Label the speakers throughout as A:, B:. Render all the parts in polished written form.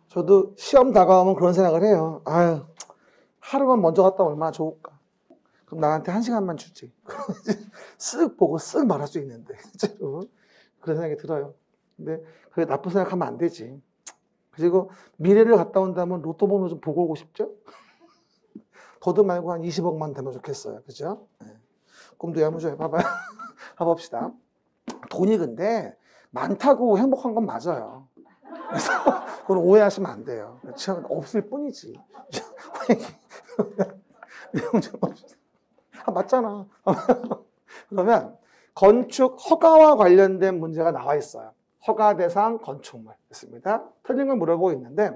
A: 저도 시험 다가오면 그런 생각을 해요. 아유, 하루만 먼저 갔다 오면 얼마나 좋을까. 그럼 나한테 1시간만 주지. 쓱 보고 쓱 말할 수 있는데, 실제로. 그런 생각이 들어요. 근데 그게 나쁜 생각하면 안 되지. 그리고 미래를 갔다 온다면 로또 번호 좀 보고 오고 싶죠? 더도 말고 한 20억만 되면 좋겠어요. 그죠? 네. 꿈도 야무져 해봐봐요. 해봅시다. 돈이 근데 많다고 행복한 건 맞아요. 그래서 그건 오해하시면 안 돼요. 그렇죠? 없을 뿐이지. 내용 좀 봅시다. 맞잖아. 그러면 건축 허가와 관련된 문제가 나와 있어요. 허가 대상 건축물 있습니다. 틀린 걸 물어보고 있는데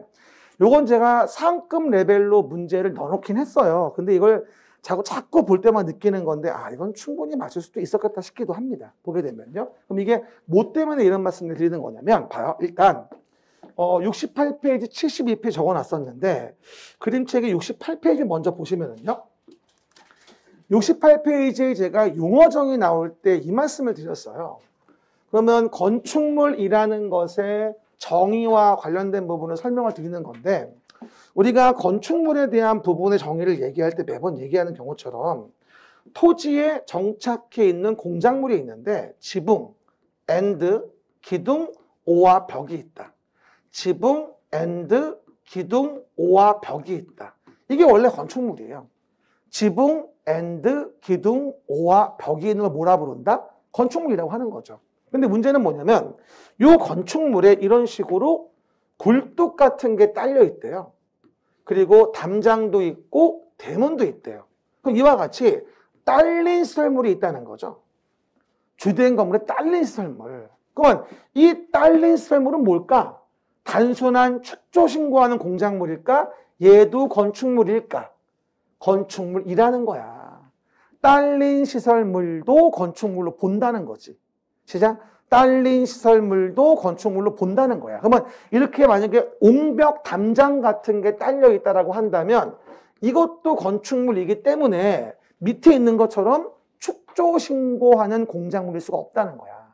A: 요건 제가 상급 레벨로 문제를 넣어놓긴 했어요. 근데 이걸 자꾸 볼 때만 느끼는 건데 이건 충분히 맞을 수도 있었겠다 싶기도 합니다. 보게 되면요. 그럼 이게 뭐 때문에 이런 말씀을 드리는 거냐면 봐요. 일단 68페이지, 72페이지 적어놨었는데 그림책의 68페이지 먼저 보시면은요. 68페이지에 제가 용어정의 나올 때 이 말씀을 드렸어요. 그러면 건축물이라는 것의 정의와 관련된 부분을 설명을 드리는 건데 우리가 건축물에 대한 부분의 정의를 얘기할 때 매번 얘기하는 경우처럼 토지에 정착해 있는 공작물이 있는데 지붕, 엔드, 기둥, 오와 벽이 있다. 지붕, 엔드, 기둥, 오와 벽이 있다. 이게 원래 건축물이에요. 지붕, 엔드, 기둥, 오와 벽이 있는 걸 뭐라 부른다? 건축물이라고 하는 거죠. 근데 문제는 뭐냐면 이 건축물에 이런 식으로 굴뚝 같은 게 딸려 있대요. 그리고 담장도 있고 대문도 있대요. 그럼 이와 같이 딸린 시설물이 있다는 거죠. 주된 건물에 딸린 시설물. 그러면 이 딸린 시설물은 뭘까? 단순한 축조 신고하는 공작물일까? 얘도 건축물일까? 건축물이라는 거야. 딸린 시설물도 건축물로 본다는 거지. 시작. 딸린 시설물도 건축물로 본다는 거야. 그러면 이렇게 만약에 옹벽 담장 같은 게 딸려 있다라고 한다면 이것도 건축물이기 때문에 밑에 있는 것처럼 축조 신고하는 공작물일 수가 없다는 거야.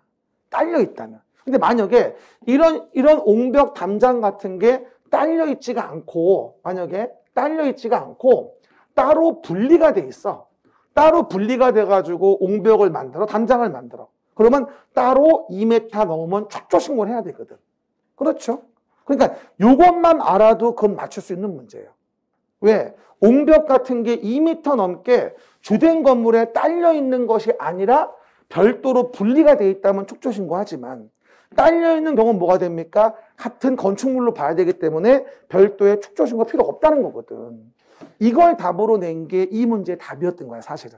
A: 딸려 있다면. 근데 만약에 이런 옹벽 담장 같은 게 딸려 있지가 않고 만약에 딸려 있지가 않고 따로 분리가 돼 있어. 따로 분리가 돼가지고 옹벽을 만들어 담장을 만들어. 그러면 따로 2m 넘으면 축조 신고를 해야 되거든. 그렇죠? 그러니까 이것만 알아도 그건 맞출 수 있는 문제예요. 왜? 옹벽 같은 게 2m 넘게 주된 건물에 딸려 있는 것이 아니라 별도로 분리가 돼 있다면 축조 신고하지만 딸려 있는 경우는 뭐가 됩니까? 같은 건축물로 봐야 되기 때문에 별도의 축조 신고 필요 없다는 거거든. 이걸 답으로 낸 게 이 문제의 답이었던 거야, 사실은.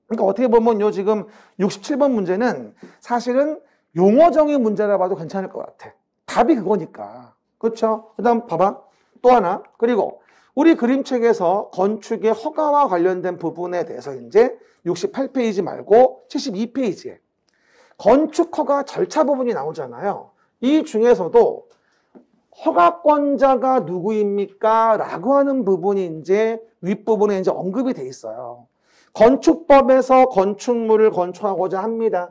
A: 그러니까 어떻게 보면 요 지금 67번 문제는 사실은 용어정의 문제라 봐도 괜찮을 것 같아. 답이 그거니까. 그렇죠? 그 다음 봐봐. 또 하나. 그리고 우리 그림책에서 건축의 허가와 관련된 부분에 대해서 이제 68페이지 말고 72페이지에 건축허가 절차 부분이 나오잖아요. 이 중에서도 허가권자가 누구입니까? 라고 하는 부분이 이제 윗부분에 이제 언급이 돼 있어요. 건축법에서 건축물을 건축하고자 합니다.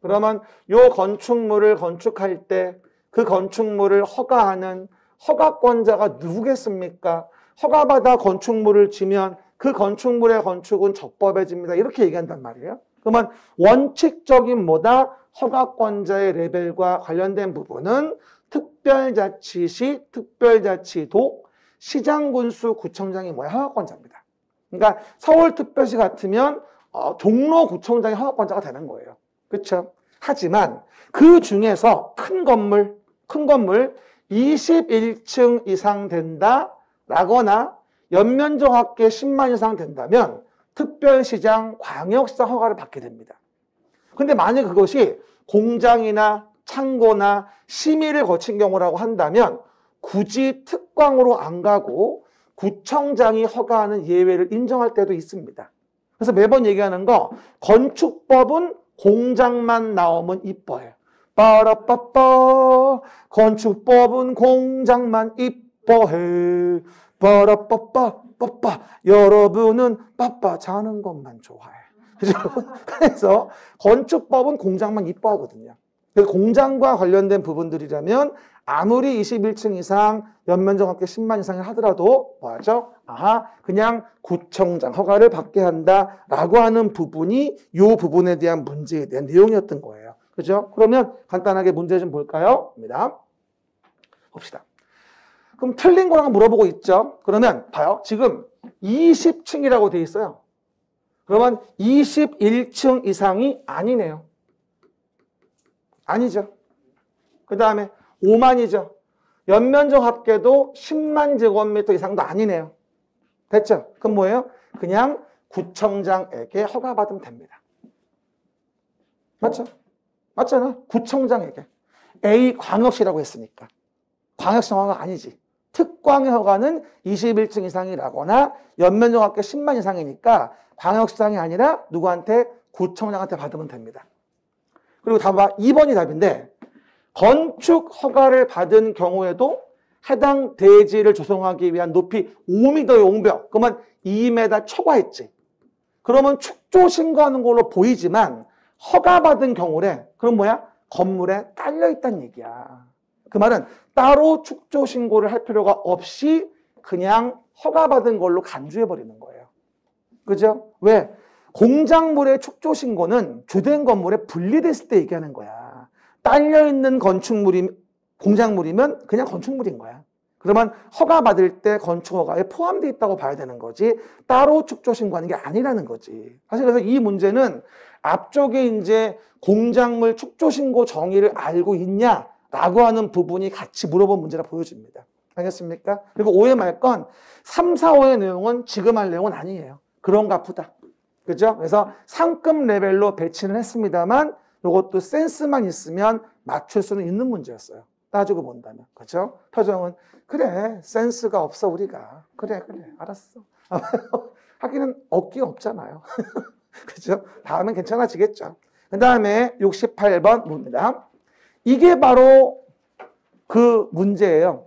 A: 그러면 이 건축물을 건축할 때 그 건축물을 허가하는 허가권자가 누구겠습니까? 허가받아 건축물을 지면 그 건축물의 건축은 적법해집니다. 이렇게 얘기한단 말이에요. 그러면 원칙적인 뭐다? 허가권자의 레벨과 관련된 부분은 특별자치시, 특별자치도, 시장군수, 구청장이 뭐야? 허가권자입니다. 그러니까 서울특별시 같으면 종로구청장이 허가권자가 되는 거예요. 그렇죠? 하지만 그 중에서 큰 건물 21층 이상 된다 라거나 연면적 합계 10만 이상 된다면 특별시장, 광역시장 허가를 받게 됩니다. 근데 만약 그것이 공장이나 창고나 심의를 거친 경우라고 한다면 굳이 특광으로 안 가고 구청장이 허가하는 예외를 인정할 때도 있습니다. 그래서 매번 얘기하는 거 건축법은 공장만 나오면 이뻐해요. 빠라빠빠 건축법은 공장만 이뻐해. 빠라빠빠 여러분은 빠빠 자는 것만 좋아해. 그래서 건축법은 공장만 이뻐하거든요. 공장과 관련된 부분들이라면 아무리 21층 이상 연면적 합계 10만 이상을 하더라도 뭐하죠? 그냥 구청장 허가를 받게 한다라고 하는 부분이 이 부분에 대한 문제에 대한 내용이었던 거예요. 그죠? 그러면 간단하게 문제 좀 볼까요? 입니다. 봅시다. 그럼 틀린 거랑 물어보고 있죠? 그러면 봐요. 지금 20층이라고 돼 있어요. 그러면 21층 이상이 아니네요. 아니죠. 그 다음에 5만이죠. 연면적 합계도 10만 제곱미터 이상도 아니네요. 됐죠? 그럼 뭐예요? 그냥 구청장에게 허가받으면 됩니다. 맞죠? 맞잖아. 구청장에게. A 광역시라고 했으니까. 광역시 허가가 아니지. 특광의 허가는 21층 이상이라거나 연면적 합계 10만 이상이니까 광역시장이 아니라 누구한테? 구청장한테 받으면 됩니다. 그리고 답 2번이 답인데 건축 허가를 받은 경우에도 해당 대지를 조성하기 위한 높이 5m의 용벽, 그러면 2m 초과했지. 그러면 축조 신고하는 걸로 보이지만 허가받은 경우래. 그럼 뭐야? 건물에 딸려있다는 얘기야. 그 말은 따로 축조 신고를 할 필요가 없이 그냥 허가받은 걸로 간주해버리는 거예요. 그죠? 왜? 공작물의 축조 신고는 주된 건물에 분리됐을 때 얘기하는 거야. 딸려있는 건축물이, 공작물이면 그냥 건축물인 거야. 그러면 허가받을 때 건축허가에 포함되어 있다고 봐야 되는 거지 따로 축조 신고하는 게 아니라는 거지. 사실 그래서 이 문제는 앞쪽에 이제 공작물 축조 신고 정의를 알고 있냐라고 하는 부분이 같이 물어본 문제라 보여집니다. 알겠습니까? 그리고 오해 말 건 3, 4, 5의 내용은 지금 할 내용은 아니에요. 그런가 보다. 그죠? 그래서 상급 레벨로 배치는 했습니다만 이것도 센스만 있으면 맞출 수는 있는 문제였어요. 따지고 본다면. 그죠? 표정은 그래 센스가 없어 우리가. 그래 알았어. 하기는 없긴 없잖아요. 그죠? 다음엔 괜찮아지겠죠. 그 다음에 68번 봅니다. 이게 바로 그 문제예요.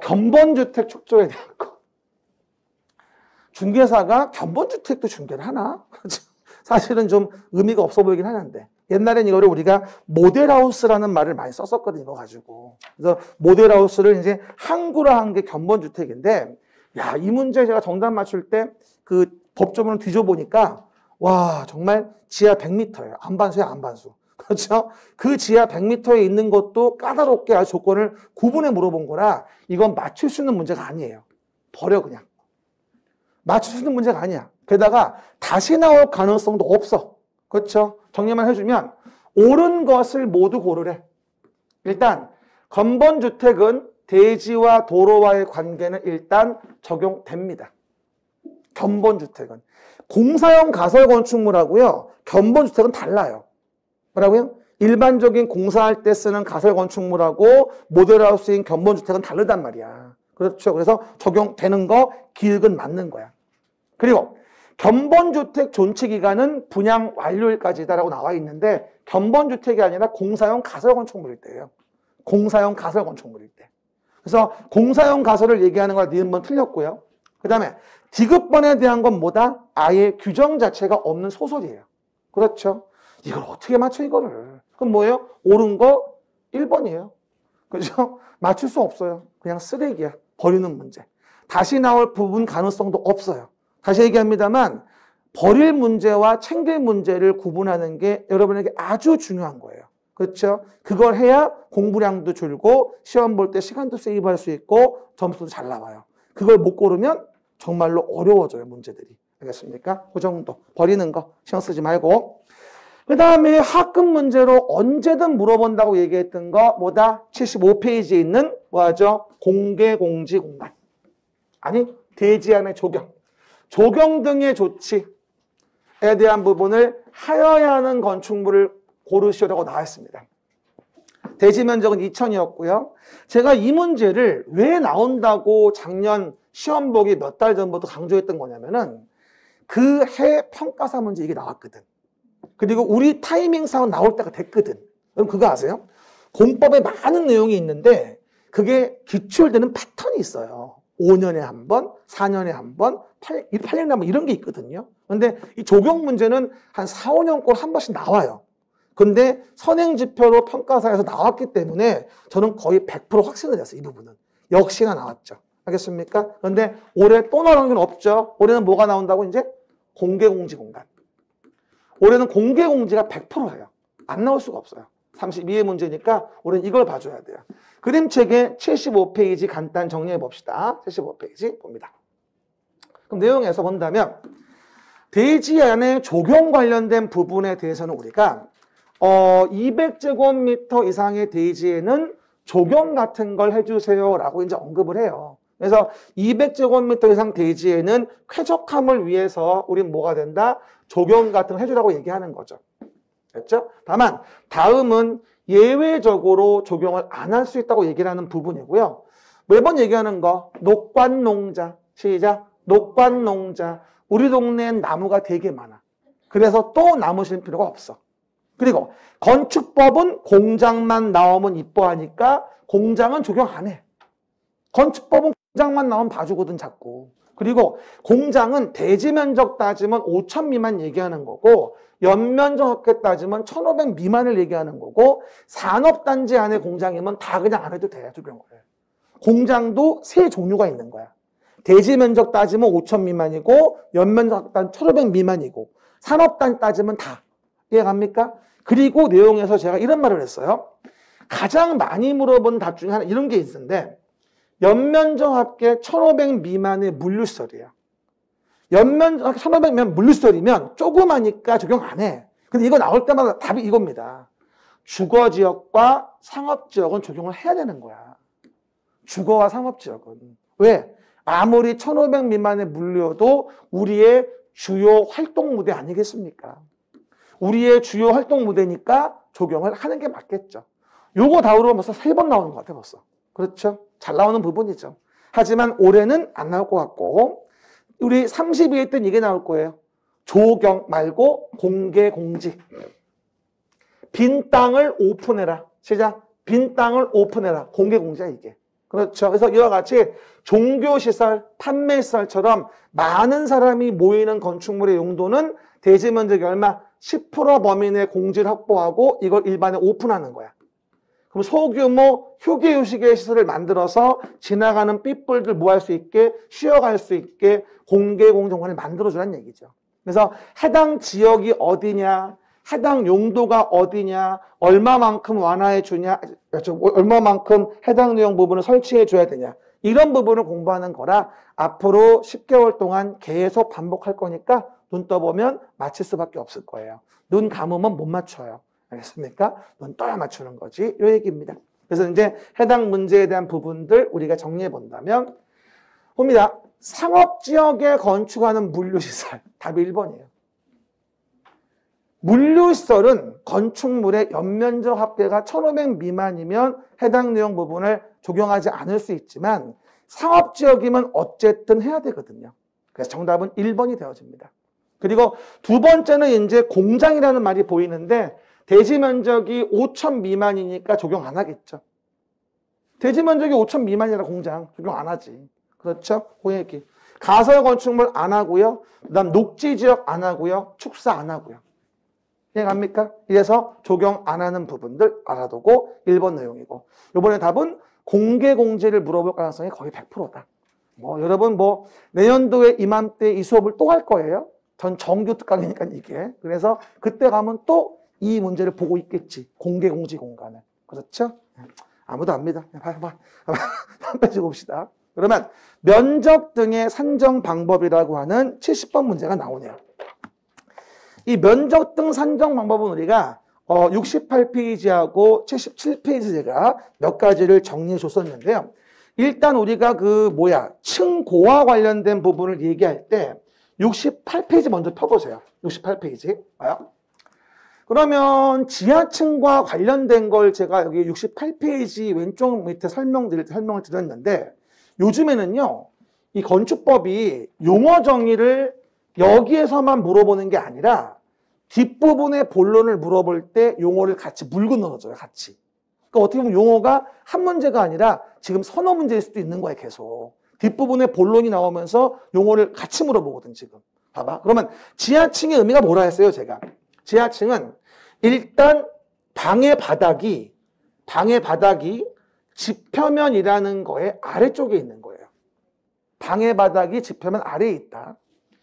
A: 견본주택 축조에 대한 거. 중개사가 견본주택도 중개를 하나? 사실은 좀 의미가 없어 보이긴 하는데 옛날엔 이거를 우리가 모델하우스라는 말을 많이 썼었거든요. 이거 가지고. 그래서 모델하우스를 이제 항구화한 게 견본주택인데 야, 이 문제 제가 정답 맞출 때 그 법조문을 뒤져보니까 와 정말 지하 100m예요. 안반수야 안반수. 그렇죠? 그 지하 100m에 있는 것도 까다롭게 아주 조건을 구분해 물어본 거라 이건 맞출 수 있는 문제가 아니에요. 버려 그냥. 맞출 수 있는 문제가 아니야. 게다가 다시 나올 가능성도 없어. 그렇죠? 정리만 해주면 옳은 것을 모두 고르래. 일단 견본주택은 대지와 도로와의 관계는 일단 적용됩니다. 견본주택은. 공사용 가설건축물하고요. 견본주택은 달라요. 뭐라고요? 일반적인 공사할 때 쓰는 가설건축물하고 모델하우스인 견본주택은 다르단 말이야. 그렇죠? 그래서 적용되는 거 기획은 맞는 거야. 그리고 견본주택 존치기간은 분양 완료일까지다라고 나와 있는데 견본주택이 아니라 공사용 가설건축물일 때예요. 공사용 가설건축물일 때. 그래서 공사용 가설을 얘기하는 거랑 니은번 틀렸고요. 그 다음에 디귿번에 대한 건 뭐다? 아예 규정 자체가 없는 소설이에요. 그렇죠? 이걸 어떻게 맞춰 이거를? 그럼 뭐예요? 옳은 거 1번이에요. 그죠? 맞출 수 없어요. 그냥 쓰레기야. 버리는 문제. 다시 나올 부분 가능성도 없어요. 다시 얘기합니다만 버릴 문제와 챙길 문제를 구분하는 게 여러분에게 아주 중요한 거예요. 그렇죠? 그걸 해야 공부량도 줄고 시험 볼 때 시간도 세이브할 수 있고 점수도 잘 나와요. 그걸 못 고르면 정말로 어려워져요, 문제들이. 알겠습니까? 그 정도. 버리는 거 신경 쓰지 말고. 그 다음에 하급 문제로 언제든 물어본다고 얘기했던 거 뭐다? 75페이지에 있는 뭐하죠? 공개공지공간. 아니, 대지안의 조경. 조경 등의 조치에 대한 부분을 하여야 하는 건축물을 고르시오라고 나와 있습니다. 대지 면적은 2000이었고요. 제가 이 문제를 왜 나온다고 작년 시험 보기 몇 달 전부터 강조했던 거냐면은 그 해 평가사 문제 이게 나왔거든. 그리고 우리 타이밍상 나올 때가 됐거든. 그럼 그거 아세요? 공법에 많은 내용이 있는데 그게 기출되는 패턴이 있어요. 5년에 한 번, 4년에 한 번, 8년에 한 번 이런 게 있거든요. 그런데 이 조경 문제는 한 4, 5년 꼴 한 번씩 나와요. 근데 선행지표로 평가사에서 나왔기 때문에 저는 거의 100% 확신을 했어요. 이 부분은. 역시나 나왔죠. 알겠습니까? 그런데 올해 또 나오는 건 없죠. 올해는 뭐가 나온다고 이제? 공개공지공단. 올해는 공개공지가 100%예요. 안 나올 수가 없어요. 32회 문제니까 올해는 이걸 봐줘야 돼요. 그림책의 75페이지 간단 정리해 봅시다. 75페이지 봅니다. 그럼 내용에서 본다면 대지안의 적용 관련된 부분에 대해서는 우리가 200제곱미터 이상의 대지에는 적용 같은 걸 해주세요라고 이제 언급을 해요. 그래서 200제곱미터 이상 대지에는 쾌적함을 위해서 우린 뭐가 된다? 적용 같은 걸 해주라고 얘기하는 거죠. 됐죠? 다만 다음은 예외적으로 적용을 안 할 수 있다고 얘기를 하는 부분이고요. 매번 얘기하는 거 녹관농자. 시작. 녹관농자. 우리 동네엔 나무가 되게 많아. 그래서 또 나무 실 필요가 없어. 그리고 건축법은 공장만 나오면 이뻐하니까 공장은 적용 안 해. 건축법은 공장만 나오면 봐주거든 자꾸. 그리고 공장은 대지 면적 따지면 5,000 미만 얘기하는 거고 연면적 합계 따지면 1,500 미만을 얘기하는 거고 산업단지 안에 공장이면 다 그냥 안 해도 돼. 적용을. 공장도 세 종류가 있는 거야. 대지 면적 따지면 5,000 미만이고 연면적 따지면 1,500 미만이고 산업단지 따지면 다. 이해갑니까? 그리고 내용에서 제가 이런 말을 했어요. 가장 많이 물어본 답 중에 하나 이런 게 있는데 연면적 합계 1,500 미만의 물류시설이에요. 연면적 합계 1,500 미만 물류시설이면 조그마니까 적용 안 해. 근데 이거 나올 때마다 답이 이겁니다. 주거지역과 상업지역은 적용을 해야 되는 거야. 주거와 상업지역은. 왜? 아무리 1,500 미만의 물류여도 우리의 주요 활동 무대 아니겠습니까? 우리의 주요 활동 무대니까 적용을 하는 게 맞겠죠. 요거 다루면 벌써 3번 나오는 것 같아 벌써. 그렇죠? 잘 나오는 부분이죠. 하지만 올해는 안 나올 것 같고 우리 32회 때는 이게 나올 거예요. 조경 말고 공개 공지. 빈 땅을 오픈해라. 시작. 빈 땅을 오픈해라. 공개 공지야 이게. 그렇죠. 그래서 이와 같이 종교시설, 판매시설처럼 많은 사람이 모이는 건축물의 용도는 대지 면적이 얼마? 10% 범위 내 공지를 확보하고 이걸 일반에 오픈하는 거야. 그럼 소규모 휴게휴식의 시설을 만들어서 지나가는 삐뿔들 뭐 할 수 있게 쉬어갈 수 있게 공개공정관을 만들어주라는 얘기죠. 그래서 해당 지역이 어디냐, 해당 용도가 어디냐, 얼마만큼 완화해 주냐, 얼마만큼 해당 내용 부분을 설치해 줘야 되냐 이런 부분을 공부하는 거라 앞으로 10개월 동안 계속 반복할 거니까 눈 떠보면 맞힐 수밖에 없을 거예요. 눈 감으면 못 맞춰요. 알겠습니까? 눈 떠야 맞추는 거지. 이 얘기입니다. 그래서 이제 해당 문제에 대한 부분들 우리가 정리해 본다면 봅니다. 상업지역에 건축하는 물류시설. 답이 1번이에요. 물류시설은 건축물의 연면적 합계가 1,500 미만이면 해당 내용 부분을 적용하지 않을 수 있지만 상업지역이면 어쨌든 해야 되거든요. 그래서 정답은 1번이 되어집니다. 그리고 두 번째는 이제 공장이라는 말이 보이는데 대지 면적이 5,000 미만이니까 적용 안 하겠죠. 대지 면적이 5,000 미만이라 공장 적용 안 하지. 그렇죠? 그 얘기. 가설 건축물 안 하고요. 그다음 녹지 지역 안 하고요. 축사 안 하고요. 이해갑니까? 이래서 적용 안 하는 부분들 알아두고 1번 내용이고 이번에 답은 공개 공지를 물어볼 가능성이 거의 100%다. 여러분 내년도에 이맘때 이 수업을 또 할 거예요. 전 정규 특강이니까 이게. 그래서 그때 가면 또 이 문제를 보고 있겠지. 공개 공지 공간을. 그렇죠? 아무도 안 믿어. 봐봐. 빼주고 봅시다. 그러면 면적 등의 산정 방법이라고 하는 70번 문제가 나오네요. 이 면적 등 산정 방법은 우리가 68페이지하고 77페이지 제가 몇 가지를 정리해 줬었는데요. 일단 우리가 층고와 관련된 부분을 얘기할 때 68페이지 먼저 펴보세요. 68페이지. 봐요. 그러면 지하층과 관련된 걸 제가 여기 68페이지 왼쪽 밑에 설명을 드렸는데 요즘에는요. 이 건축법이 용어 정의를 여기에서만 물어보는 게 아니라 뒷부분의 본론을 물어볼 때 용어를 같이 물고 넣어줘요. 같이. 그러니까 어떻게 보면 용어가 한 문제가 아니라 지금 서너 문제일 수도 있는 거예요. 계속. 뒷부분에 본론이 나오면서 용어를 같이 물어보거든 지금. 봐봐. 그러면 지하층의 의미가 뭐라 했어요 제가. 지하층은 일단 방의 바닥이 지표면이라는 거에 아래쪽에 있는 거예요. 방의 바닥이 지표면 아래에 있다.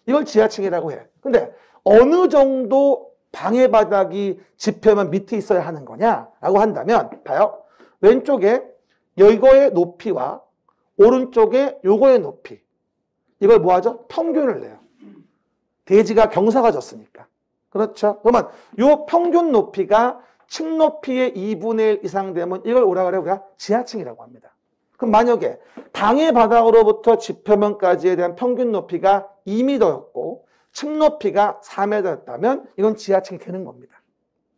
A: 이걸 지하층이라고 해. 근데 어느 정도 방의 바닥이 지표면 밑에 있어야 하는 거냐라고 한다면 봐요. 왼쪽에 이거의 높이와 오른쪽에 요거의 높이. 이걸 뭐 하죠? 평균을 내요. 대지가 경사가 졌으니까. 그렇죠? 그러면 요 평균 높이가 층 높이의 2분의 1 이상 되면 이걸 뭐라 그래요? 우리가 지하층이라고 합니다. 그럼 만약에 방의 바닥으로부터 지표면까지에 대한 평균 높이가 2m였고 층 높이가 4m였다면 이건 지하층이 되는 겁니다.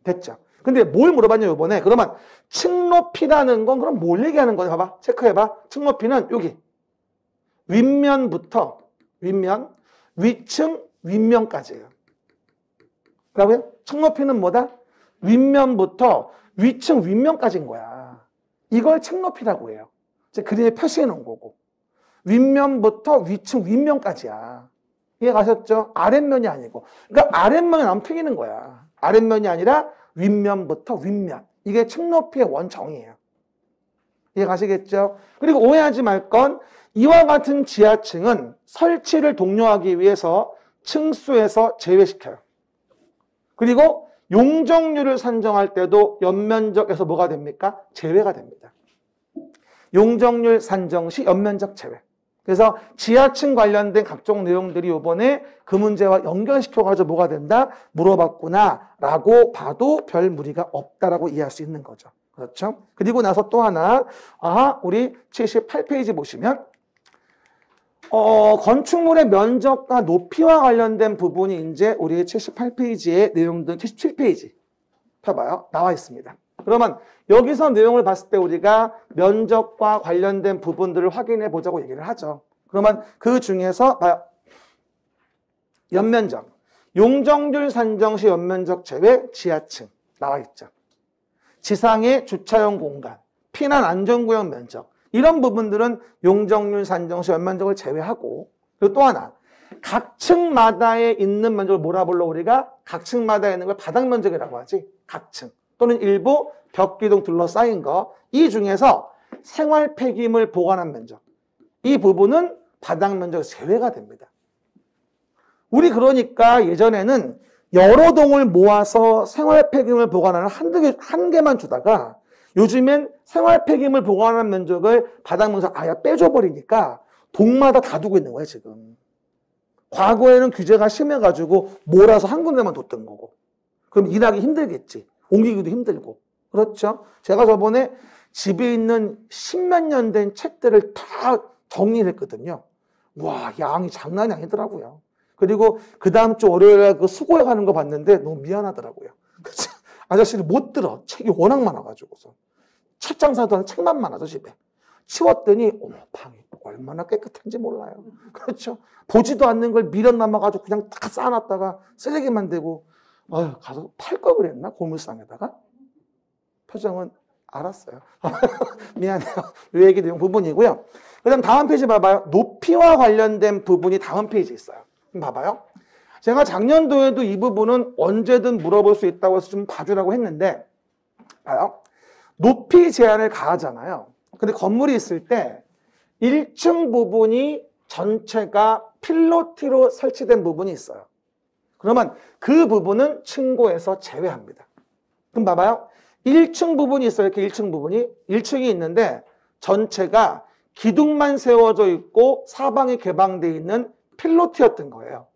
A: 됐죠? 근데 뭘 물어봤냐 이번에. 그러면 층 높이라는 건 그럼 뭘 얘기하는 거냐? 봐봐. 체크해봐. 층 높이는 여기 윗면부터 윗면, 위층, 윗면까지예요. 그러고요. 층 높이는 뭐다? 윗면부터 위층, 윗면까지인 거야. 이걸 층 높이라고 해요. 이제 그림에 표시해 놓은 거고. 윗면부터 위층, 윗면까지야. 이해 가셨죠? 아랫면이 아니고. 그러니까 아랫면이 안 풀리는 거야. 아랫면이 아니라 윗면부터 윗면. 이게 층 높이의 원정이에요. 이해 가시겠죠? 그리고 오해하지 말 건 이와 같은 지하층은 설치를 독려하기 위해서 층수에서 제외시켜요. 그리고 용적률을 산정할 때도 연면적에서 뭐가 됩니까? 제외가 됩니다. 용적률 산정 시 연면적 제외. 그래서 지하층 관련된 각종 내용들이 이번에 그 문제와 연결시켜가지고 뭐가 된다? 물어봤구나 라고 봐도 별 무리가 없다라고 이해할 수 있는 거죠. 그렇죠? 그리고 나서 또 하나, 우리 78페이지 보시면 건축물의 면적과 높이와 관련된 부분이 이제 우리 78페이지의 내용들 77페이지 펴봐요. 나와 있습니다. 그러면 여기서 내용을 봤을 때 우리가 면적과 관련된 부분들을 확인해 보자고 얘기를 하죠. 그러면 그 중에서 봐요. 연면적, 용적률 산정 시 연면적 제외 지하층 나와 있죠. 지상의 주차용 공간, 피난 안전구역 면적 이런 부분들은 용적률 산정 시 연면적을 제외하고 그리고 또 하나 각 층마다에 있는 면적을 뭐라 불러 우리가 각 층마다에 있는 걸 바닥 면적이라고 하지. 각 층 또는 일부 벽 기둥 둘러싸인 거 이 중에서 생활 폐기물 보관한 면적 이 부분은 바닥 면적 제외가 됩니다. 우리 그러니까 예전에는 여러 동을 모아서 생활 폐기물 보관하는 한 개만 주다가 요즘엔 생활 폐기물 보관하는 면적을 바닥 면적 아예 빼줘버리니까 동마다 다 두고 있는 거예요 지금. 과거에는 규제가 심해가지고 몰아서 한 군데만 뒀던 거고 그럼 일하기 힘들겠지. 옮기기도 힘들고. 그렇죠? 제가 저번에 집에 있는 10몇 년 된 책들을 다 정리를 했거든요. 와, 양이 장난이 아니더라고요. 그리고 그 다음 주 월요일에 그 수고해 가는 거 봤는데 너무 미안하더라고요. 아저씨를 못 들어. 책이 워낙 많아가지고서. 책 장사도 하는 책만 많아서 집에. 치웠더니 어머 방이 얼마나 깨끗한지 몰라요. 그렇죠? 보지도 않는 걸 미련 남아가지고 그냥 다 쌓아놨다가 쓰레기만 되고 가서 팔 걸 그랬나? 고물상에다가? 표정은 알았어요. 미안해요. 이 얘기 내용 부분이고요. 그 다음 다음 페이지 봐봐요. 높이와 관련된 부분이 다음 페이지에 있어요. 봐봐요. 제가 작년도에도 이 부분은 언제든 물어볼 수 있다고 해서 좀 봐주라고 했는데 봐요. 높이 제한을 가하잖아요. 근데 건물이 있을 때 1층 부분이 전체가 필로티로 설치된 부분이 있어요. 그러면 그 부분은 층고에서 제외합니다. 그럼 봐봐요. 1층 부분이 있어요. 이렇게 1층 부분이. 1층이 있는데 전체가 기둥만 세워져 있고 사방이 개방되어 있는 필로티였던 거예요.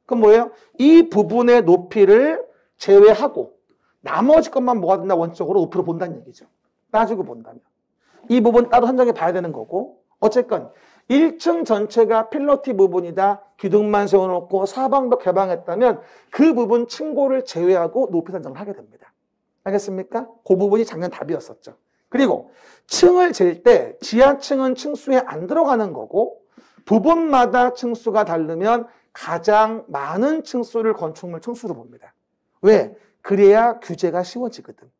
A: 그럼 뭐예요? 이 부분의 높이를 제외하고 나머지 것만 뭐가 된다? 원칙적으로 높이로 본다는 얘기죠. 따지고 본다면. 이 부분 따로 선정해 봐야 되는 거고 어쨌건 1층 전체가 필로티 부분이다. 기둥만 세워놓고 사방도 개방했다면 그 부분 층고를 제외하고 높이 선정을 하게 됩니다. 알겠습니까? 그 부분이 작년 답이었었죠. 그리고 층을 잴 때 지하층은 층수에 안 들어가는 거고 부분마다 층수가 다르면 가장 많은 층수를 건축물 층수로 봅니다. 왜? 그래야 규제가 쉬워지거든.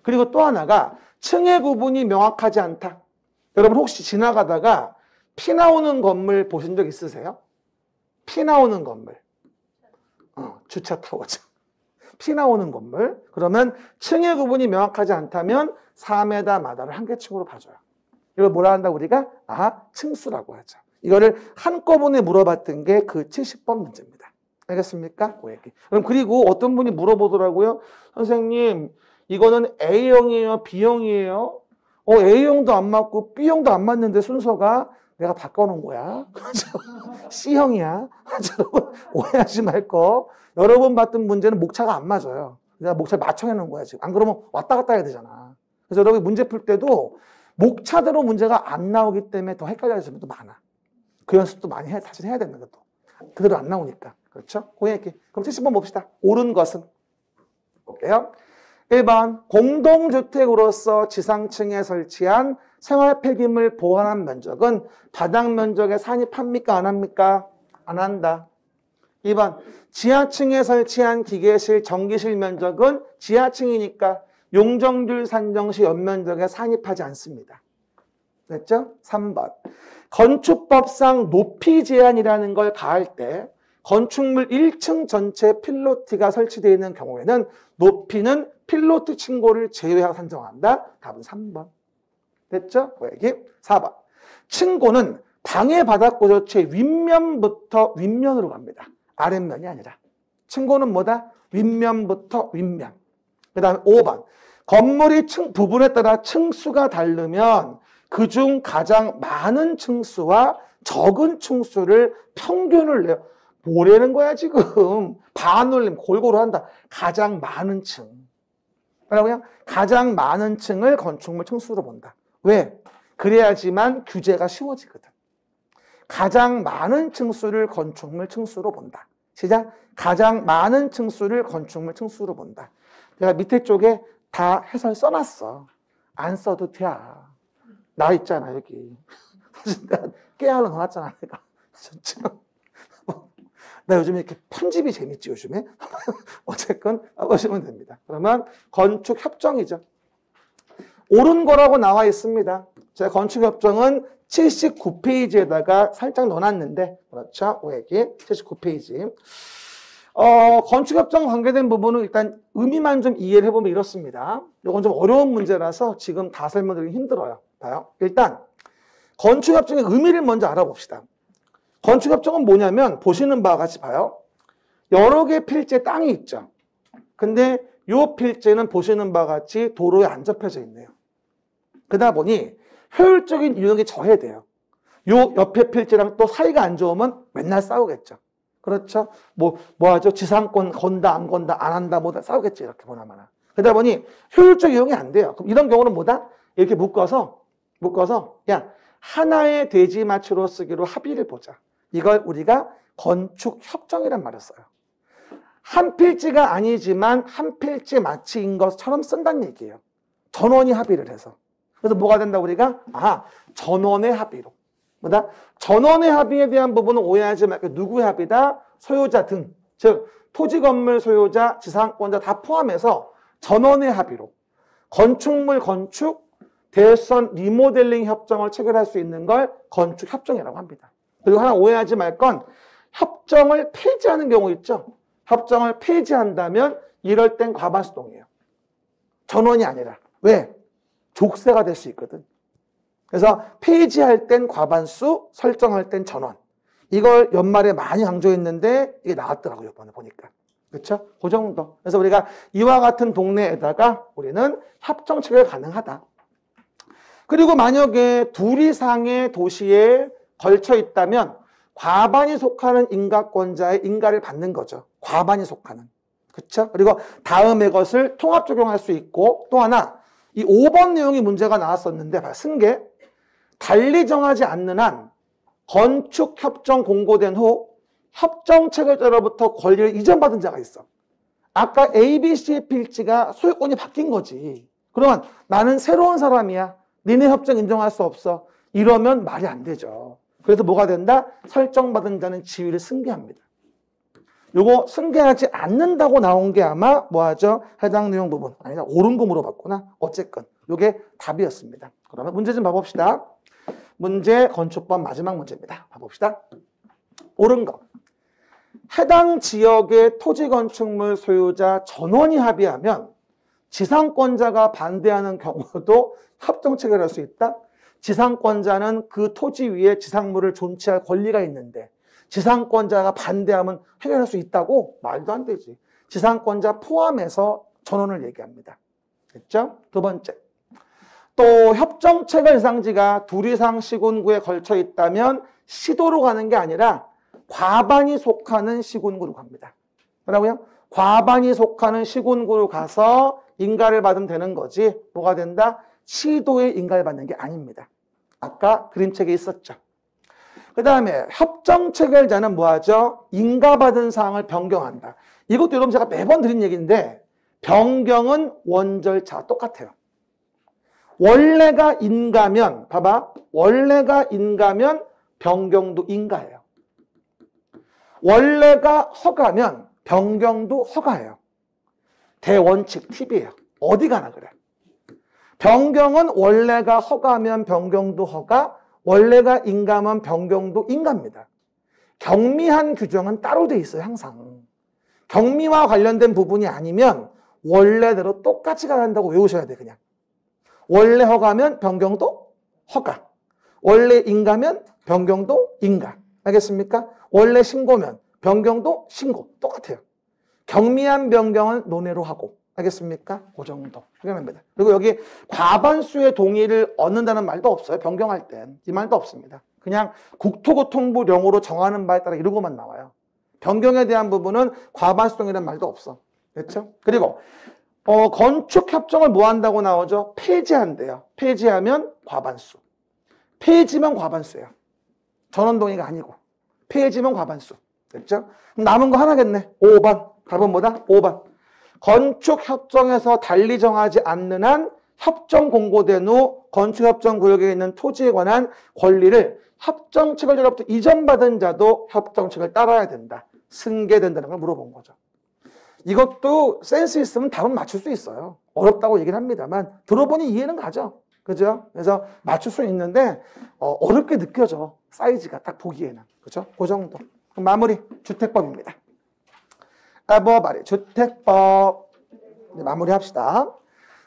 A: 그리고 또 하나가 층의 구분이 명확하지 않다. 여러분 혹시 지나가다가 피 나오는 건물 보신 적 있으세요? 피 나오는 건물. 주차 타워죠. P 나오는 건물. 그러면 층의 구분이 명확하지 않다면 4m마다를 한 개 층으로 봐줘요. 이걸 뭐라 한다 우리가? 층수라고 하죠. 이거를 한꺼번에 물어봤던 게 그 70번 문제입니다. 알겠습니까? 그 얘기. 그럼 그리고 어떤 분이 물어보더라고요. 선생님, 이거는 A형이에요? B형이에요? A형도 안 맞고 B형도 안 맞는데 순서가 내가 바꿔놓은 거야. C형이야. 여러분 오해하지 말고. 여러분 봤던 문제는 목차가 안 맞아요. 내가 목차를 맞춰놓은 거야 지금. 안 그러면 왔다 갔다 해야 되잖아. 그래서 여러분 문제 풀 때도 목차대로 문제가 안 나오기 때문에 더 헷갈려지는 점도 많아. 그 연습도 많이 사실 해야 되는 것도. 그대로 안 나오니까. 그렇죠? 고객님. 그럼 70번 봅시다. 옳은 것은? 볼게요. 1번 공동주택으로서 지상층에 설치한 생활 폐기물 보관한 면적은 바닥 면적에 산입합니까? 안 합니까? 안 한다. 2번 지하층에 설치한 기계실, 전기실 면적은 지하층이니까 용적률 산정 시 연면적에 산입하지 않습니다. 됐죠? 3번 건축법상 높이 제한이라는 걸 가할 때 건축물 1층 전체 필로티가 설치되어 있는 경우에는 높이는 필로티 층고를 제외하고 산정한다. 답은 3번. 됐죠? 그 얘기. 4번. 층고는 방해 바닥 고조체의 윗면부터 윗면으로 갑니다. 아랫면이 아니라. 층고는 뭐다? 윗면부터 윗면. 그 다음에 5번. 건물이 부분에 따라 층수가 다르면 그중 가장 많은 층수와 적은 층수를 평균을 내요. 뭐라는 거야 지금. 반올림 골고루 한다. 가장 많은 층. 그러면 가장 많은 층을 건축물 층수로 본다. 왜? 그래야지만 규제가 쉬워지거든. 가장 많은 층수를 건축물 층수로 본다. 시작. 가장 많은 층수를 건축물 층수로 본다. 내가 밑에 쪽에 다 해설 써놨어. 안 써도 돼. 나 있잖아 여기. 사실 내가 깨알로 넣어놨잖아 내가. 나 요즘에 이렇게 편집이 재밌지 요즘에. 어쨌건 보시면 됩니다. 그러면 건축협정이죠. 옳은 거라고 나와 있습니다. 제가 건축협정은 79페이지에다가 살짝 넣어놨는데 그렇죠? 오해기 79페이지. 건축협정 관계된 부분은 일단 의미만 좀 이해를 해보면 이렇습니다. 이건 좀 어려운 문제라서 지금 다 설명드리기 힘들어요. 봐요. 일단 건축협정의 의미를 먼저 알아봅시다. 건축협정은 뭐냐면 보시는 바와 같이 봐요. 여러 개의 필지에 땅이 있죠. 근데 이 필지는 보시는 바와 같이 도로에 안 접혀져 있네요. 그러다 보니 효율적인 이용이 저해돼요. 요 옆에 필지랑 또 사이가 안 좋으면 맨날 싸우겠죠. 그렇죠? 뭐 하죠? 지상권 건다, 안 건다, 안 한다, 뭐다 싸우겠지. 이렇게 보나마나. 그러다 보니 효율적 이용이 안 돼요. 그럼 이런 경우는 뭐다? 이렇게 묶어서, 야, 하나의 대지마치로 쓰기로 합의를 보자. 이걸 우리가 건축협정이란 말을 써요. 한 필지가 아니지만 한 필지 마치인 것처럼 쓴다는 얘기예요. 전원이 합의를 해서. 그래서 뭐가 된다 우리가? 전원의 합의로. 뭐다? 전원의 합의에 대한 부분은 오해하지 말고 누구의 합의다? 소유자 등. 즉 토지 건물 소유자, 지상권자 다 포함해서 전원의 합의로 건축물 건축, 대선 리모델링 협정을 체결할 수 있는 걸 건축협정이라고 합니다. 그리고 하나 오해하지 말 건 협정을 폐지하는 경우 있죠. 협정을 폐지한다면 이럴 땐 과반수동이에요. 전원이 아니라. 왜? 족쇄가 될 수 있거든. 그래서 폐지할 땐 과반수, 설정할 땐 전원. 이걸 연말에 많이 강조했는데 이게 나왔더라고요. 이번에 보니까. 그렇죠? 그 정도. 그래서 우리가 이와 같은 동네에다가 우리는 협정 체결 가능하다. 그리고 만약에 둘 이상의 도시에 걸쳐 있다면 과반이 속하는 인가권자의 인가를 받는 거죠. 과반이 속하는. 그렇죠? 그리고 다음의 것을 통합 적용할 수 있고 또 하나 이 5번 내용이 문제가 나왔었는데 승계 달리 정하지 않는 한 건축협정 공고된 후 협정 체결자로부터 권리를 이전받은 자가 있어. 아까 ABC의 필지가 소유권이 바뀐 거지. 그러면 나는 새로운 사람이야. 니네 협정 인정할 수 없어. 이러면 말이 안 되죠. 그래서 뭐가 된다? 설정받은 자는 지위를 승계합니다. 요거 승계하지 않는다고 나온 게 아마 뭐하죠? 해당 내용 부분. 아니다. 옳은 거 물어봤구나. 어쨌건 요게 답이었습니다. 그러면 문제 좀 봐봅시다. 문제 건축법 마지막 문제입니다. 봐봅시다. 옳은 거. 해당 지역의 토지 건축물 소유자 전원이 합의하면 지상권자가 반대하는 경우도 협정 체결할 수 있다. 지상권자는 그 토지 위에 지상물을 존치할 권리가 있는데 지상권자가 반대하면 해결할 수 있다고? 말도 안 되지. 지상권자 포함해서 전원을 얘기합니다. 됐죠? 두 번째. 또 협정 체결 대상지가 둘 이상 시군구에 걸쳐 있다면 시도로 가는 게 아니라 과반이 속하는 시군구로 갑니다. 뭐라고요? 과반이 속하는 시군구로 가서 인가를 받으면 되는 거지. 뭐가 된다? 시도에 인가를 받는 게 아닙니다. 아까 그림책에 있었죠. 그 다음에 협정 체결자는 뭐하죠? 인가받은 사항을 변경한다. 이것도 여러분 제가 매번 드린 얘기인데 변경은 원절차 똑같아요. 원래가 인가면 봐봐. 원래가 인가면 변경도 인가예요. 원래가 허가면 변경도 허가예요. 대원칙 팁이에요. 어디 가나 그래. 변경은 원래가 허가면 변경도 허가, 원래가 인가면 변경도 인가입니다. 경미한 규정은 따로 돼 있어요. 항상. 경미와 관련된 부분이 아니면 원래대로 똑같이 가야 한다고 외우셔야 돼. 그냥. 원래 허가면 변경도 허가, 원래 인가면 변경도 인가. 알겠습니까? 원래 신고면 변경도 신고. 똑같아요. 경미한 변경은 논외로 하고. 알겠습니까? 그 정도. 확인합니다. 그리고 여기 과반수의 동의를 얻는다는 말도 없어요. 변경할 땐. 이 말도 없습니다. 그냥 국토교통부령으로 정하는 바에 따라 이러고만 나와요. 변경에 대한 부분은 과반수 동의라는 말도 없어. 됐죠? 그리고 건축협정을 뭐 한다고 나오죠? 폐지한대요. 폐지하면 과반수. 폐지면 과반수예요. 전원동의가 아니고. 폐지면 과반수. 됐죠? 남은 거 하나겠네. 5번. 답은 뭐다? 5번. 건축협정에서 달리 정하지 않는 한 협정 공고된 후 건축협정 구역에 있는 토지에 관한 권리를 협정 체결자로부터 이전받은 자도 협정 체결을 따라야 된다. 승계된다는 걸 물어본 거죠. 이것도 센스 있으면 답은 맞출 수 있어요. 어렵다고 얘기를 합니다만 들어보니 이해는 가죠. 그죠? 그래서 맞출 수 있는데 어렵게 느껴져. 사이즈가 딱 보기에는. 그죠? 그 정도. 그럼 마무리. 주택법입니다. 말이 주택법. 이제 마무리합시다.